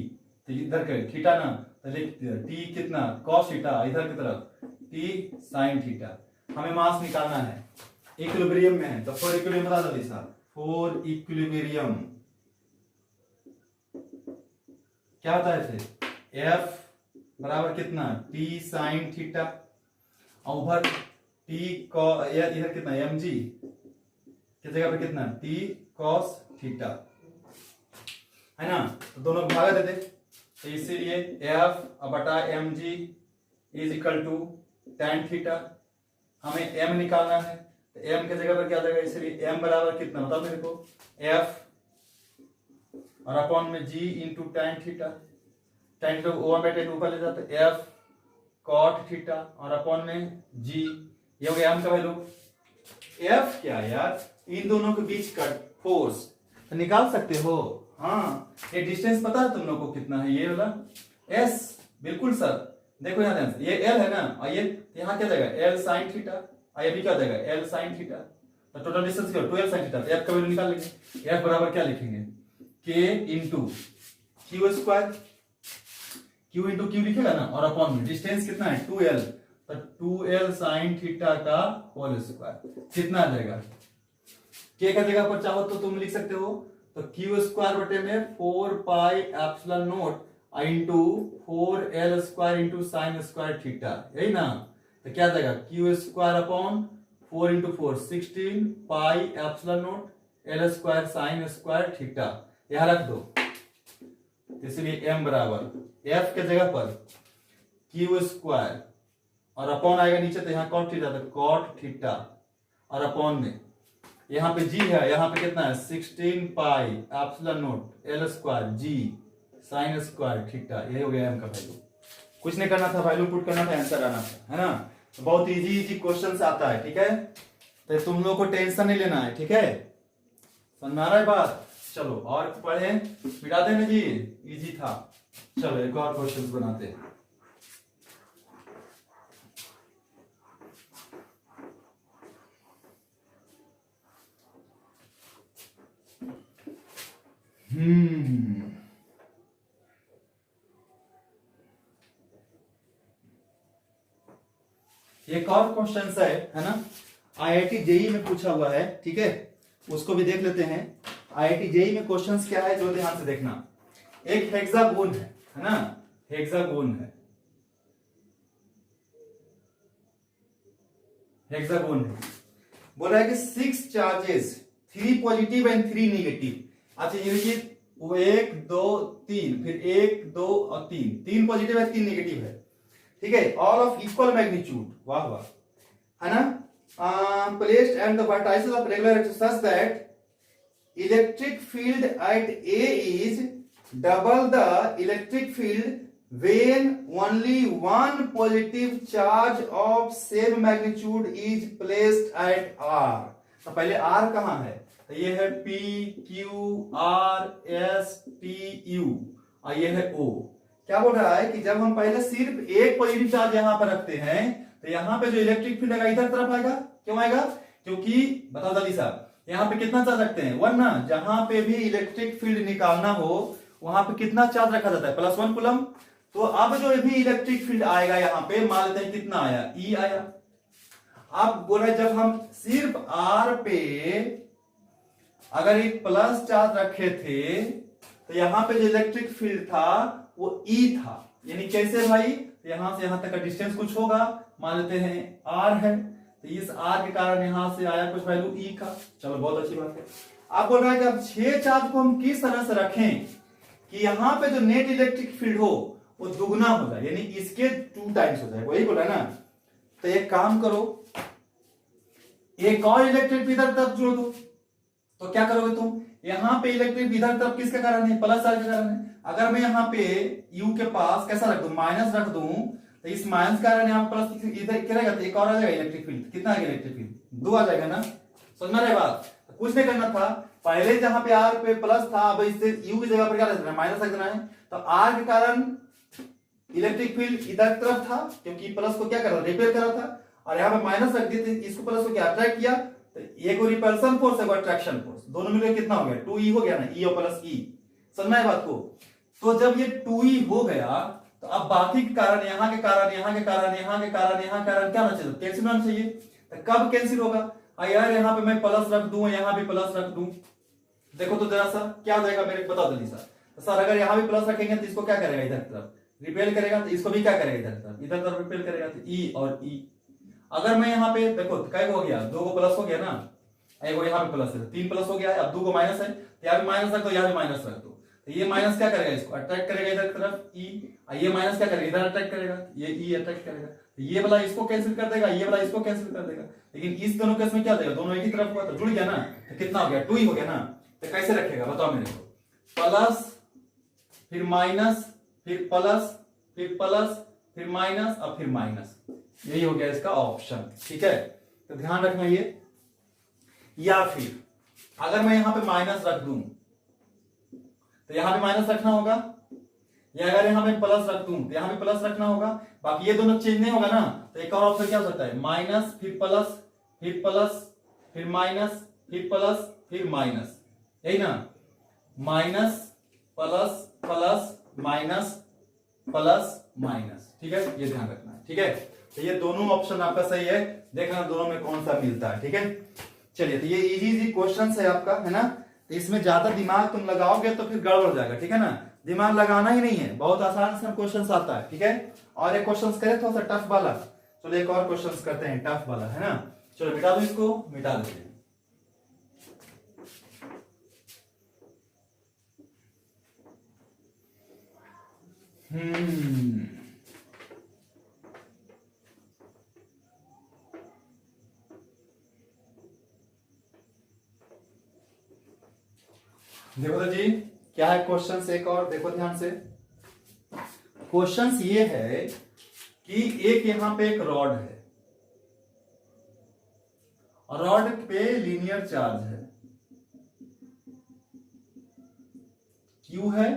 तो इधर के थीटा ना, तो लिख टी कितना कॉस थीटा, इधर की तरफ टी साइन थीटा। हमें मास निकालना है, इक्विलिब्रियम में है, तो फॉर इक्विलिब्रियम बता दो दिशा, फॉर इक्विलिब्रियम क्या होता है फिर, एफ बराबर कितना टी साइन थीटा, और उधर टी इधर कितना एम जी की जगह पे कितना टी कॉस थीटा, है ना। तो दोनों भागा देते, तो इसीलिए एफ बटा M G is equal to tan theta. हमें m निकालना है, तो m के जगह पर क्या जाएगा, इसलिए m बराबर कितना बताओ मेरे को, f और अपॉन में g into tan theta, tan theta को 1/10 ऊपर ले जाते, f cot थीटा और अपॉन में g, ये हो गया m का वैल्यू। f क्या यार, इन दोनों के बीच का फोर्स तो निकाल सकते हो, हाँ। ये डिस्टेंस पता है तुम लोग को कितना है, ये वाला s, बिल्कुल सर, देखो यहाँ ध्यान से, ये l है ना, और ये यहाँ क्या जाएगा l साइन थीटा, और ये भी क्या जाएगा l साइन थीटा, तो टोटल डिस्टेंस क्या 12 साइन थीटा। f का वैल्यू निकाल लेंगे, f बराबर क्या लिखेंगे, k into Q square, q into Q लिखेगा ना, और अपॉन में डिस्टेंस कितना है 2l, तो 2l साइन थीटा का होल स्क्वायर कितना आ जाएगा, k का जगह पर चाहो तो तुम लिख सकते हो, तो क्यू स्क्वायर बटे में 4 pi epsilon not into 4l square into sine square theta, यही ना। तो क्या जाएगा Q square upon 4 into 4 16 pi epsilon naught L square sine square theta, यहां रख दो। इसलिए m बराबर f के जगह पर क्यू स्क्वायर और अपॉन आएगा नीचे, तो यहाँ कॉट थीटा, तो कॉट थीटा और अपॉन में यहाँ पे g है, यहाँ पे कितना है 16 pi epsilon naught L square g sine square theta, ये हो गया m का वैल्यू। कुछ नहीं करना था, वैल्यू पुट करना था, आंसर आना था, है ना। तो बहुत इजी इजी क्वेश्चन आता है, ठीक है, तो तुम लोग को टेंशन नहीं लेना है, ठीक है, समझ में आ रहा है बात। चलो और पढ़े, मिटा देना जी, इजी था। चलो एक और क्वेश्चन बनाते हैं। एक और क्वेश्चन है ना, आईआईटी जेई में पूछा हुआ है, ठीक है, उसको भी देख लेते हैं। आईआईटी जेई में क्वेश्चंस क्या है, जो ध्यान से देखना। एक हेक्सागोन है ना, हेक्सागोन है, हेक्सागोन है, बोला है कि 6 चार्जेस, 3 पॉजिटिव एंड 3 नेगेटिव। अच्छा ये देखिए, वो 1 2 3, फिर 1 2 और 3 पॉजिटिव है 3 नेगेटिव है, ठीक है, ऑल ऑफ इक्वल मैग्नीट्यूड, वाह वाह, है ना, placed at the vertices of regular such that electric field at A is double the electric field when only one positive charge of same magnitude is placed at R। तो पहले R कहां है, तो ये है P Q R S T U और ये है O। क्या बोल रहा है कि जब हम पहले सिर्फ एक पॉजिटिव चार्ज यहां पर रखते हैं तो यहां पे जो इलेक्ट्रिक फील्ड आएगा इधर तरफ आएगा। क्यों आएगा, क्योंकि बताओ जल्दी साहब, यहां पे कितना चार्ज रखते हैं, 1 ना। जहां पे भी इलेक्ट्रिक फील्ड निकालना हो वहां पे कितना चार्ज रखा जाता है, +1 कूलम। तो अब जो भी इलेक्ट्रिक फील्ड आएगा यहां पे मान लेते हैं कितना आया, E आया। अब बोल रहे जब हम सिर्फ R पे अगर एक प्लस चार्ज रखे थे तो यहां पे जो इलेक्ट्रिक फील्ड था वो E था। यानी कैसे भाई, तो यहां से यहां तक का डिस्टेंस कुछ होगा, मान लेते हैं R है, तो इस R के कारण यहां से आया कुछ वैल्यू E का। चलो बहुत अच्छी बात है। आप बोल रहे हैं कि अब 6 चार्ज को हम किस तरह से रखें कि यहां पे जो नेट इलेक्ट्रिक फील्ड हो वो दुगना हो जाए, यानी इसके 2 टाइम्स हो जाए, वही बोला ना। तो एक काम करो, एक और इलेक्ट्रिक इधर तरफ जोड़ दो। तो क्या करोगे तुम, यहां पे इलेक्ट्रिक इधर तरफ किसके कारण है, प्लस चार्ज के कारण है। अगर मैं यहां पे U के पास कैसा रख दूं, माइनस रख दूं, तो इस माइनस के कारण यहां प्लस इधर क्या रहेगा, तो एक और आ जाएगा इलेक्ट्रिक फील्ड। कितना आएगा इलेक्ट्रिक फील्ड, 2 आ जाएगा ना। समझना रहे बात, कुछ नहीं करना था। पहले जहां पे R पे प्लस था, अब इससे U की जगह पर क्या रख देना, माइनस रख देना है। तो R के कारण इलेक्ट्रिक फील्ड इधर तरफ था क्योंकि प्लस को क्या कर रहा था, रिपेल कर रहा था, और यहाँ पे माइनस रख दिए थे, इसको प्लस को क्या अट्रैक्ट किया। तो ये को रिपल्सन फोर्स है, अट्रैक्शन फोर्स, दोनों मिलकर कितना हो गया, 2E हो गया ना, E और प्लस E। समझना है बात को। तो जब ये 2E हो गया तो अब बाकी के कारण, यहाँ के कारण, यहाँ के कारण, यहाँ के कारण, यहाँ के कारण क्या होना चाहिए, कैंसिल होना चाहिए। तो कब कैंसिल होगा, यार यहाँ पे मैं प्लस रख दूं, यहाँ भी प्लस रख दूं, देखो तो जरा सा क्या हो जाएगा मेरे, बताओ जल्दी सर। तो सर अगर यहाँ भी प्लस रखेंगे तो इसको क्या करेगा, इधर तरफ रिपेल करेगा, तो इसको भी क्या करेगा, इधर तरफ रिपेल करेगा, तो E और E। अगर मैं यहाँ पे देखो क्या हो गया, 2 को प्लस हो गया ना, एक यहाँ पे प्लस है, 3 प्लस हो गया है, अब 2 को माइनस है, तो यहाँ भी माइनस रख दो, यहाँ भी माइनस रख दो। तो ये माइनस क्या करेगा, इसको अट्रैक्ट करेगा इधर तरफ E, और ये माइनस क्या करेगा, इधर अट्रैक्ट करेगा, ये E अट्रैक्ट करेगा। तो ये वाला इसको कैंसिल कर देगा, ये वाला इसको कैंसिल कर देगा। लेकिन इस दोनों केस में क्या देगा, दोनों एक ही तरफ हुआ तो जुड़ गया ना, तो कितना हो गया, 2E हो गया ना। तो कैसे रखेगा बताओ मेरे को, प्लस फिर माइनस फिर प्लस फिर प्लस फिर माइनस और फिर माइनस, यही हो गया इसका ऑप्शन। ठीक है, तो ध्यान रखना ये। या फिर अगर मैं यहां पे माइनस रख दूं तो यहां पे माइनस रखना होगा, या अगर यहां पे प्लस रख दूं तो यहां पे प्लस रखना होगा। बाकी ये दोनों चेंज नहीं होगा ना, तो एक और ऑप्शन क्या हो सकता है, माइनस फिर प्लस फिर प्लस फिर माइनस फिर प्लस फिर माइनस, यही ना, minus plus plus minus plus minus. ठीक है, ये ध्यान रखना है। ठीक है, तो ये दोनों ऑप्शन आपका सही है, देखना दोनों में कौन सा मिलता है। ठीक है, चलिए, तो ये इजी क्वेश्चन है आपका, है ना। तो इसमें ज्यादा दिमाग तुम लगाओगे तो फिर गड़बड़ हो जाएगा। ठीक है ना, दिमाग लगाना ही नहीं है, बहुत आसान से क्वेश्चन आता है। ठीक है, और एक क्वेश्चन करे थोड़ा सा टफ वाला। चलो एक और क्वेश्चन करते हैं टफ वाला, है ना। चलो मिटा दो इसको, मिटा देते हैं। देखो तो जी क्या है क्वेश्चन, एक और देखो ध्यान से। क्वेश्चन ये है कि एक यहां पे एक रॉड है, रॉड पे लीनियर चार्ज है, Q है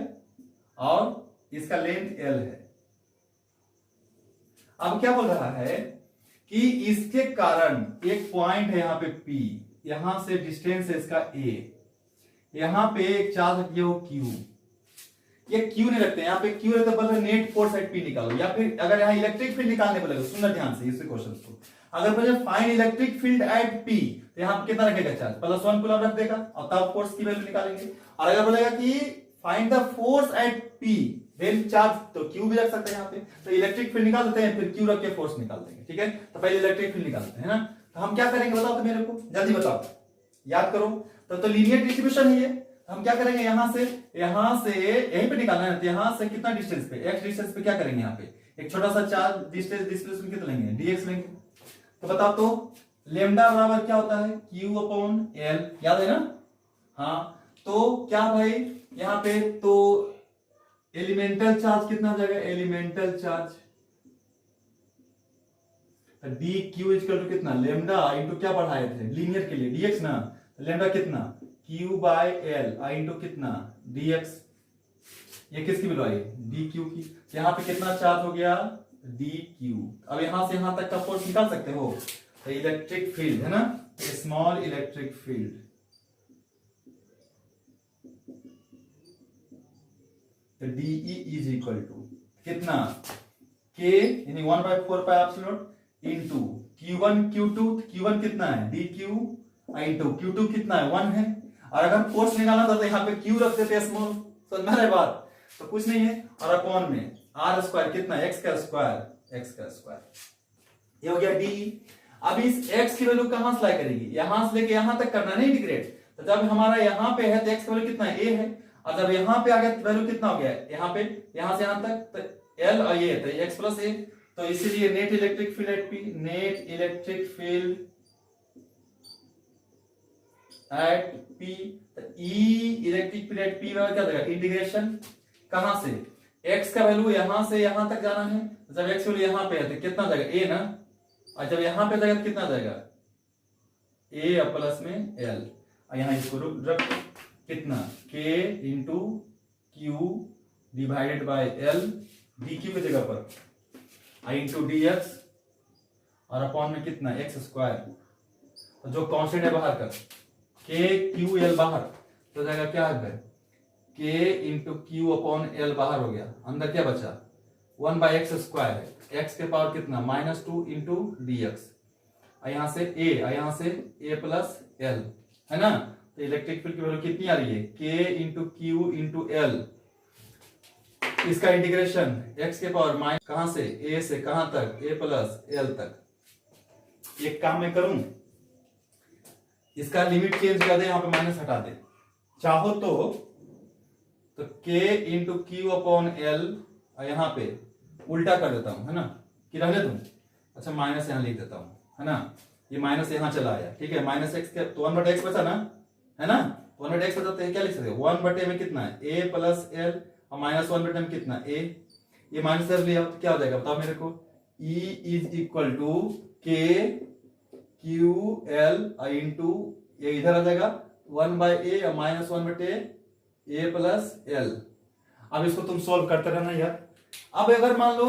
और इसका लेंथ L है। अब क्या बोल रहा है कि इसके कारण एक पॉइंट है यहां पे P, यहां से डिस्टेंस है इसका A, यहां पे एक चार्ज रखिए हो Q। ये Q नहीं रखते, यहाँ पे Q रहता है, बोलते नेट फोर्स एट P निकालो, या फिर अगर यहाँ इलेक्ट्रिक फील्ड निकालने बोलेगा, सुनना ध्यान से इस क्वेश्चन को। अगर बोले find electric field at P, तो यहाँ पे कितना रखेगा चार्ज, +1 कूलम रख देगा, और तब फोर्स की वैल्यू निकालेंगे। और अगर बोलेगा कि find the force at P, then charge, तो Q भी रख सकते हैं यहाँ पे। तो इलेक्ट्रिक फील्ड निकाल देते हैं, फिर Q रख के फोर्स निकाल देंगे। ठीक है, तो पहले इलेक्ट्रिक फील्ड निकालते हैं ना। तो हम क्या करेंगे बताओ तो मेरे को, जल्दी बताओ, याद करो। तो लीनियर डिस्ट्रीब्यूशन है ये, हम क्या करेंगे, यहां से यहीं पे निकालना है। यहां से कितना डिस्टेंस पे, x डिस्टेंस पे क्या करेंगे, यहाँ पे एक छोटा सा चार्ज डिस्टेंस डिस्प्लेसमेंट कितना लेंगे, dx लेंगे। तो बताओ तो लेमडा बराबर क्या होता है, Q/L, याद है ना। हाँ, तो क्या भाई यहाँ पे तो एलिमेंटल चार्ज कितना हो जाएगा, elemental charge D Q is equal to कितना, लेमडा इंटू क्या पढ़ाए थे लीनियर के लिए डीएक्स ना, लेमडा कितना Q by L I into कितना डीएक्स। ये किसकी वैल्यू आई, डी क्यू की। यहाँ पे कितना चार्ज हो गया, डी क्यू। अब यहां से यहां तक का फोर्स निकाल सकते हो, तो इलेक्ट्रिक फील्ड है ना, small electric field D E is equal to कितना, के यानी 1/4 इंटू Q1 Q2, Q1 कितना है डी क्यू इंटू Q2 कितना है 1 है। और अगर फोर्स निकालना था तो यहाँ पे Q रख देते स्मॉल, समझ में आ रहा है बात, तो कुछ नहीं है। और अपॉन में आर स्क्वायर कितना एक्स का स्क्वायर, ये हो गया डी। अब इस x की वैल्यू कहां से लाई करेगी, यहां से लेके यहां तक करना नहीं इंटीग्रेट, तो जब हमारा यहां पे है तो x की वैल्यू कितना है a है, और जब यहां पे आ गया तो वैल्यू कितना हो गया यहां पे, यहां से यहां तक तो l और ये तो x प्लस a, तो इसीलिए net electric field at p, net electric field at p, तो E electric field at p बराबर क्या देगा, इंटीग्रेशन कहां से, x का वैल्यू यहां से यहां तक जाना है, जब x वैल्यू यहां पे है तो कितना जाएगा a ना, और जब यहां पे जाएगा तो कितना जाएगा a प्लस में l, और यहां इसको रख कितना k into Q divided by l D Q की जगह पर आई इंटू डी एक्स, और अपॉन में कितना एक्स स्क्वायर, तो जो कांस्टेंट है बाहर का k क्यू एल बाहर, तो जाएगा क्या है k into Q upon L बाहर हो गया, अंदर क्या बचा 1/x स्क्वायर है, x के पावर कितना -2 इंटू डी एक्स, और यहां से a और यहां से a प्लस एल है ना, तो इलेक्ट्रिक फील्ड की वैल्यू कितनी आ रही है k into Q into L, इसका इंटीग्रेशन x के पावर माइनस कहां से a से कहां तक a प्लस एल तक। एक काम मैं करूं, इसका लिमिट चेंज कर दे, यहां पे माइनस हटा दे, चाहो तो k into Q upon L, और यहां पे उल्टा कर देता हूं है ना, कि रहने दूं, अच्छा माइनस यहां लिख देता हूं है ना, ये माइनस यहां चला आया, ठीक है, माइनस एक्स के तो 1/x बचा ना, है ना, 1/x बचा, तो क्या लिख सकते हैं 1/a में कितना है a प्लस एल, और -1/a में कितना a, ये माइनस एल लिया तो क्या हो जाएगा बताओ मेरे को, E is equal to k Q L into ये इधर आ जाएगा 1/a और -1/a प्लस एल। अब इसको तुम सोल्व करते रहना यार। अब अगर मान लो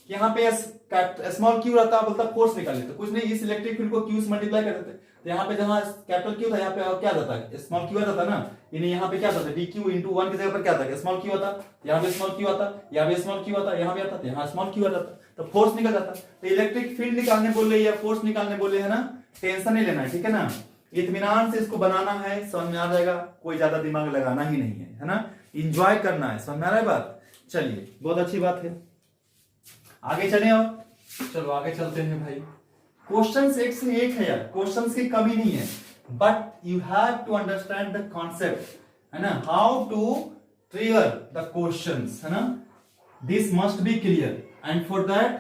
यहाँ पे स्मॉल क्यू रहता, बोलता फोर्स निकाले, तो कुछ नहीं, इस इलेक्ट्रिक फील्ड को क्यू से मल्टीप्लाई कर देते, तो यहाँ पे जहां कैपिटल क्यू था यहाँ पे क्या जाता है स्मॉल क्यू आता ना, यानी यहाँ पे क्या आता डी क्यू इंटू 1 की जगह पर क्या आता स्मॉल क्यू आता, यहाँ पे स्मॉल क्यू आता, यहाँ पे स्मॉल क्यू आता, यहाँ पे आता तो यहाँ स्मॉल क्यू आ जाता, तो फोर्स निकल जाता। तो इलेक्ट्रिक फील्ड निकालने बोले या फोर्स निकालने बोले है ना, टेंशन नहीं लेना है, ठीक है ना, इत्मीनान से इसको बनाना है, समझ में आ जाएगा, कोई ज्यादा दिमाग लगाना ही नहीं है ना, इंजॉय करना है, समझ में आ रहा है बात। चलिए बहुत अच्छी बात है, आगे चले। और चलो आगे चलते हैं भाई, क्वेश्चंस एक से एक है यार, क्वेश्चंस की कमी नहीं है, but you have to understand the concept है ना, how to clear the questions है ना, this must be clear, and for that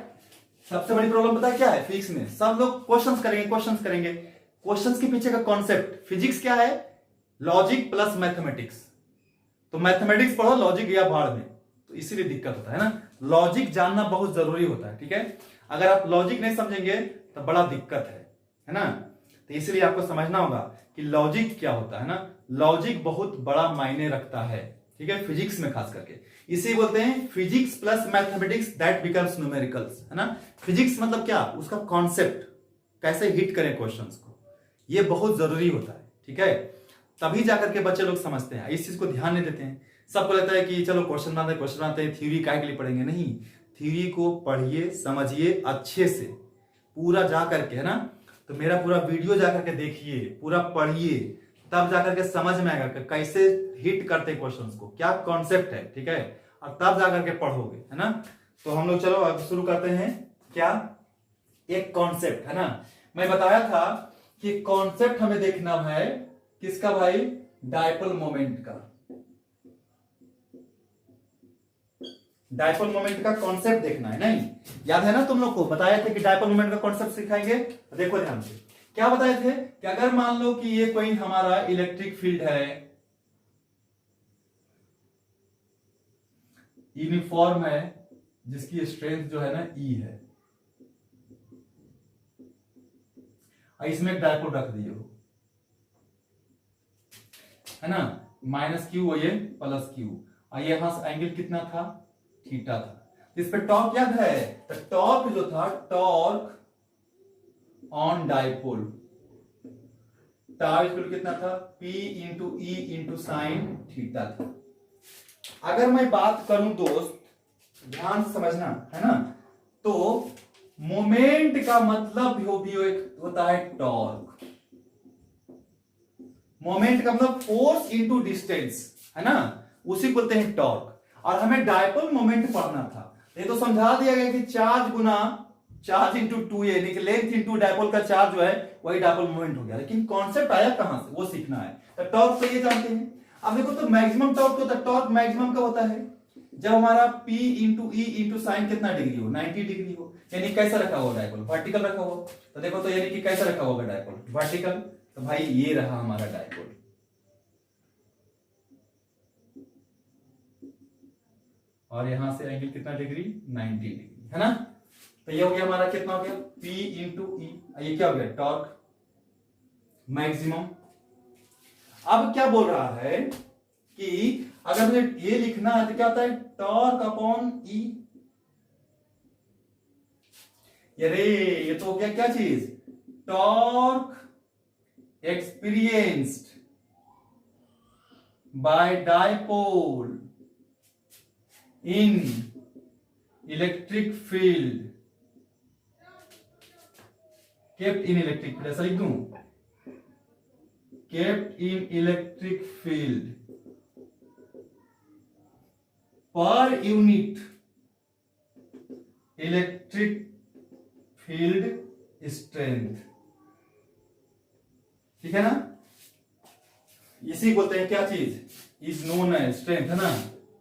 सबसे बड़ी प्रॉब्लम पता है क्या है, फिजिक्स में सब लोग क्वेश्चंस करेंगे, क्वेश्चंस के पीछे का कॉन्सेप्ट, फिजिक्स क्या है, लॉजिक प्लस मैथमेटिक्स, तो मैथमेटिक्स पढ़ो लॉजिक गया भाड़ में, तो इसीलिए दिक्कत होता है ना, लॉजिक जानना बहुत जरूरी होता है, ठीक है, अगर आप लॉजिक नहीं समझेंगे तो बड़ा दिक्कत है ना, तो इसलिए आपको समझना होगा कि लॉजिक क्या होता है ना, लॉजिक बहुत बड़ा मायने रखता है, ठीक है, फिजिक्स में खास करके, इसे बोलते हैं physics plus mathematics that becomes numericals है ना। फिजिक्स मतलब क्या, उसका कॉन्सेप्ट कैसे हिट करें क्वेश्चंस को, ये बहुत जरूरी होता है, ठीक है, तभी जाकर के बच्चे लोग समझते हैं, इस चीज को ध्यान नहीं देते हैं, सबको लगता है कि चलो क्वेश्चन बनाते हैं, थ्योरी काहे के लिए पढ़ेंगे, नहीं, थ्योरी को पढ़िए समझिए अच्छे से पूरा जा करके है ना, तो मेरा पूरा वीडियो जाकर के देखिए, पूरा पढ़िए, तब जाकर के समझ में आएगा कि कैसे हिट करते हैं क्वेश्चंस को, क्या कॉन्सेप्ट है, ठीक है, और तब जाकर के पढ़ोगे है ना। तो हम लोग चलो अब शुरू करते हैं, क्या एक कॉन्सेप्ट है ना, मैं बताया था कि कॉन्सेप्ट हमें देखना है किसका भाई, डायपोल मोमेंट का, डायपोल मोमेंट का कॉन्सेप्ट देखना है, नहीं याद है ना, तुम लोग को बताया था कि डायपोल मोमेंट का कॉन्सेप्ट सिखाएंगे, देखो ध्यान से क्या बताए थे कि अगर मान लो कि ये कोई हमारा इलेक्ट्रिक फील्ड है, यूनिफॉर्म है, जिसकी स्ट्रेंथ जो है ना ई है। इसमें एक डायपोल रख दिए हो, है ना, माइनस क्यू और ये प्लस क्यू, और ये यहां से एंगल कितना था, थीटा था। इस पे टॉर्क याद है, तो टॉर्क जो था, टॉर्क ऑन डायपोल, टाउ कितना था, P into E into sine theta था। अगर मैं बात करूं दोस्त, ध्यान से समझना, है ना, तो मोमेंट का मतलब भी एक होता है टॉर्क। मोमेंट का मतलब फोर्स इंटू डिस्टेंस, है ना, उसी बोलते हैं टॉर्क। और हमें डायपोल मोमेंट पढ़ना था, ये तो समझा दिया गया कि चार्ज गुना चार्ज इंटू 2a, यानी कि लेंथ इंटू डायपोल का चार्ज जो है वही डायपोल मोमेंट हो गया। लेकिन कॉन्सेप्ट आया कहां से, वो सीखना है। तो टॉर्क तो ये जानते हैं। अब देखो, तो मैक्सिमम टॉर्क होता है, टॉर्क मैक्सिमम का होता है जब हमारा P into E into sine कितना डिग्री हो, 90 डिग्री हो। यानी कैसा रखा हुआ डायपोल, वर्टिकल रखा हुआ। तो देखो, तो यानी कि कैसा रखा होगा डायपोल, वर्टिकल। तो भाई ये रहा हमारा डायपोल, और यहां से एंगल कितना डिग्री, 90 डिग्री, है ना। तो ये हो गया हमारा, कितना हो गया, P इंटू ई, ये क्या हो गया, टॉर्क मैक्सिमम। अब क्या बोल रहा है कि अगर मुझे ये लिखना है तो क्या होता है, टॉर्क अपॉन ई। अरे ये तो हो गया क्या चीज, torque experienced bye dipole in electric field, kept in electric field, ऐसा लिख दूं, kept in electric field per unit electric field strength. ठीक है ना, इसी बोलते हैं क्या चीज, इज नोन एज स्ट्रेंथ, है ना,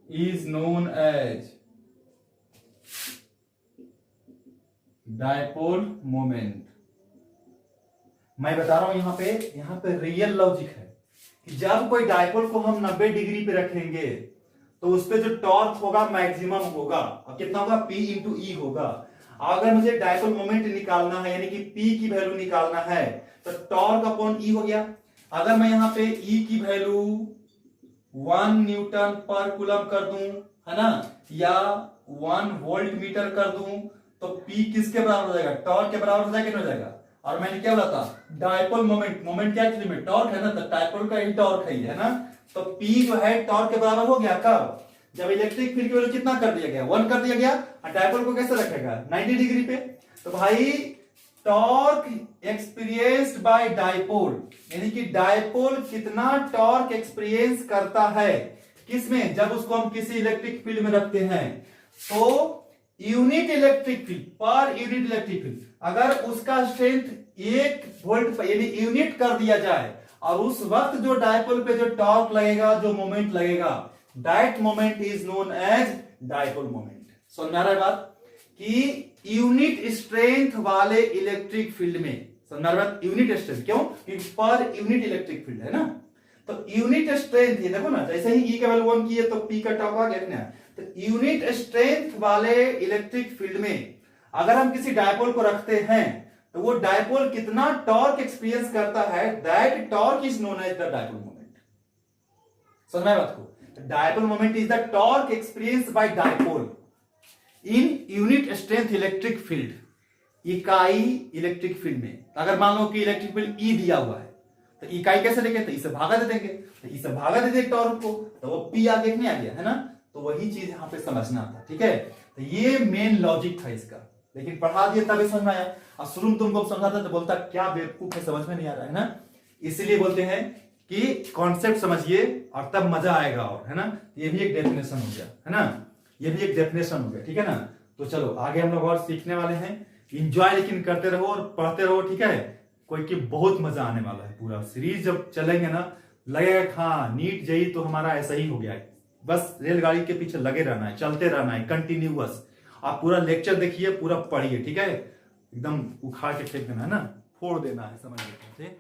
is known as dipole moment. मैं बता रहा हूं यहां पे रियल लॉजिक है कि जब कोई डायपोल को हम 90 डिग्री पे रखेंगे तो उस पे जो टॉर्क होगा मैक्सिमम होगा, और कितना होगा, P इंटू ई होगा। अगर मुझे डायपोल मोमेंट निकालना है, यानी कि P की वैल्यू निकालना है, तो टॉर्क अपॉन ई हो गया। अगर मैं यहां पे E की वैल्यू 1 न्यूटन पर कूलम कर दूं, है ना, या 1 वोल्ट मीटर कर दूं, तो P किसके बराबर हो जाएगा, टॉर्क के बराबर हो जाएगा, नहीं हो जाएगा। और मैंने क्या बोला था, डायपोल मोमेंट, मोमेंट क्या एक्चुअली में टॉर्क है ना, तो डायपोल का ही टॉर्क है ना। तो P जो है टॉर्क के बराबर हो गया कब, जब इलेक्ट्रिक फील्ड की वैल्यू कितना कर दिया गया, 1 कर दिया गया, और डायपोल को कैसे रखेगा, 90 डिग्री पे। तो भाई टॉर्क एक्सपीरियंस्ड बाय डायपोल, यानी कि डायपोल कितना टॉर्क एक्सपीरियंस करता है, किसमें, जब उसको हम किसी इलेक्ट्रिक फील्ड में रखते हैं। तो unit electric field per unit electric field, अगर उसका स्ट्रेंथ 1 वोल्ट यानी यूनिट कर दिया जाए, और उस वक्त जो डायपोल पे जो टॉर्क लगेगा, जो मोमेंट लगेगा, that moment is known as dipole moment. समझ में आ रहा है बात, कि यूनिट स्ट्रेंथ वाले इलेक्ट्रिक फील्ड में, समझ में आ रहा है, यूनिट स्ट्रेंथ, क्यों, क्योंकि पर यूनिट इलेक्ट्रिक फील्ड है ना। तो यूनिट स्ट्रेंथ, ये देखो ना, जैसे ही ई का वैल्यू 1 की है तो P का टॉर्क आ गया। तो यूनिट स्ट्रेंथ वाले इलेक्ट्रिक फील्ड में अगर हम किसी डायपोल को रखते हैं, तो वो डायपोल कितना टॉर्क एक्सपीरियंस करता है, that torque is known as the dipole moment. समझ में बात को, dipole moment is the torque experience by dipole in unit strength electric field, इकाई इलेक्ट्रिक फील्ड में। अगर मान लो कि इलेक्ट्रिक फील्ड ई दिया हुआ है, तो इकाई कैसे देंगे, तो इसे भागा दे देंगे, तो इसे भागा दे देंगे टॉर्क को, तो वो P आगे नहीं आ गया, है ना। तो वही चीज यहां पे समझना था, ठीक है। तो ये मेन लॉजिक था इसका, लेकिन पढ़ा दिया तभी समझ में आया। और शुरू में तुमको समझाता तो बोलता क्या बेवकूफ है, समझ में नहीं आ रहा है ना। इसीलिए बोलते हैं कि कॉन्सेप्ट समझिए और तब मजा आएगा, और है ना। ये भी एक डेफिनेशन हो गया, है ना, ये भी एक डेफिनेशन हो गया, ठीक है ना। तो चलो आगे हम लोग और सीखने वाले हैं। इंजॉय लेकिन करते रहो और पढ़ते रहो, ठीक है। कोई की बहुत मजा आने वाला है, पूरा सीरीज जब चलेंगे ना, लगेगा हाँ नीट जेई तो हमारा ऐसा ही हो गया है। बस रेलगाड़ी के पीछे लगे रहना है, चलते रहना है कंटिन्यूअस। आप पूरा लेक्चर देखिए, पूरा पढ़िए, ठीक है, एकदम उखाड़ के फेंक देना है ना, फोड़ देना है, समझ लेते हैं।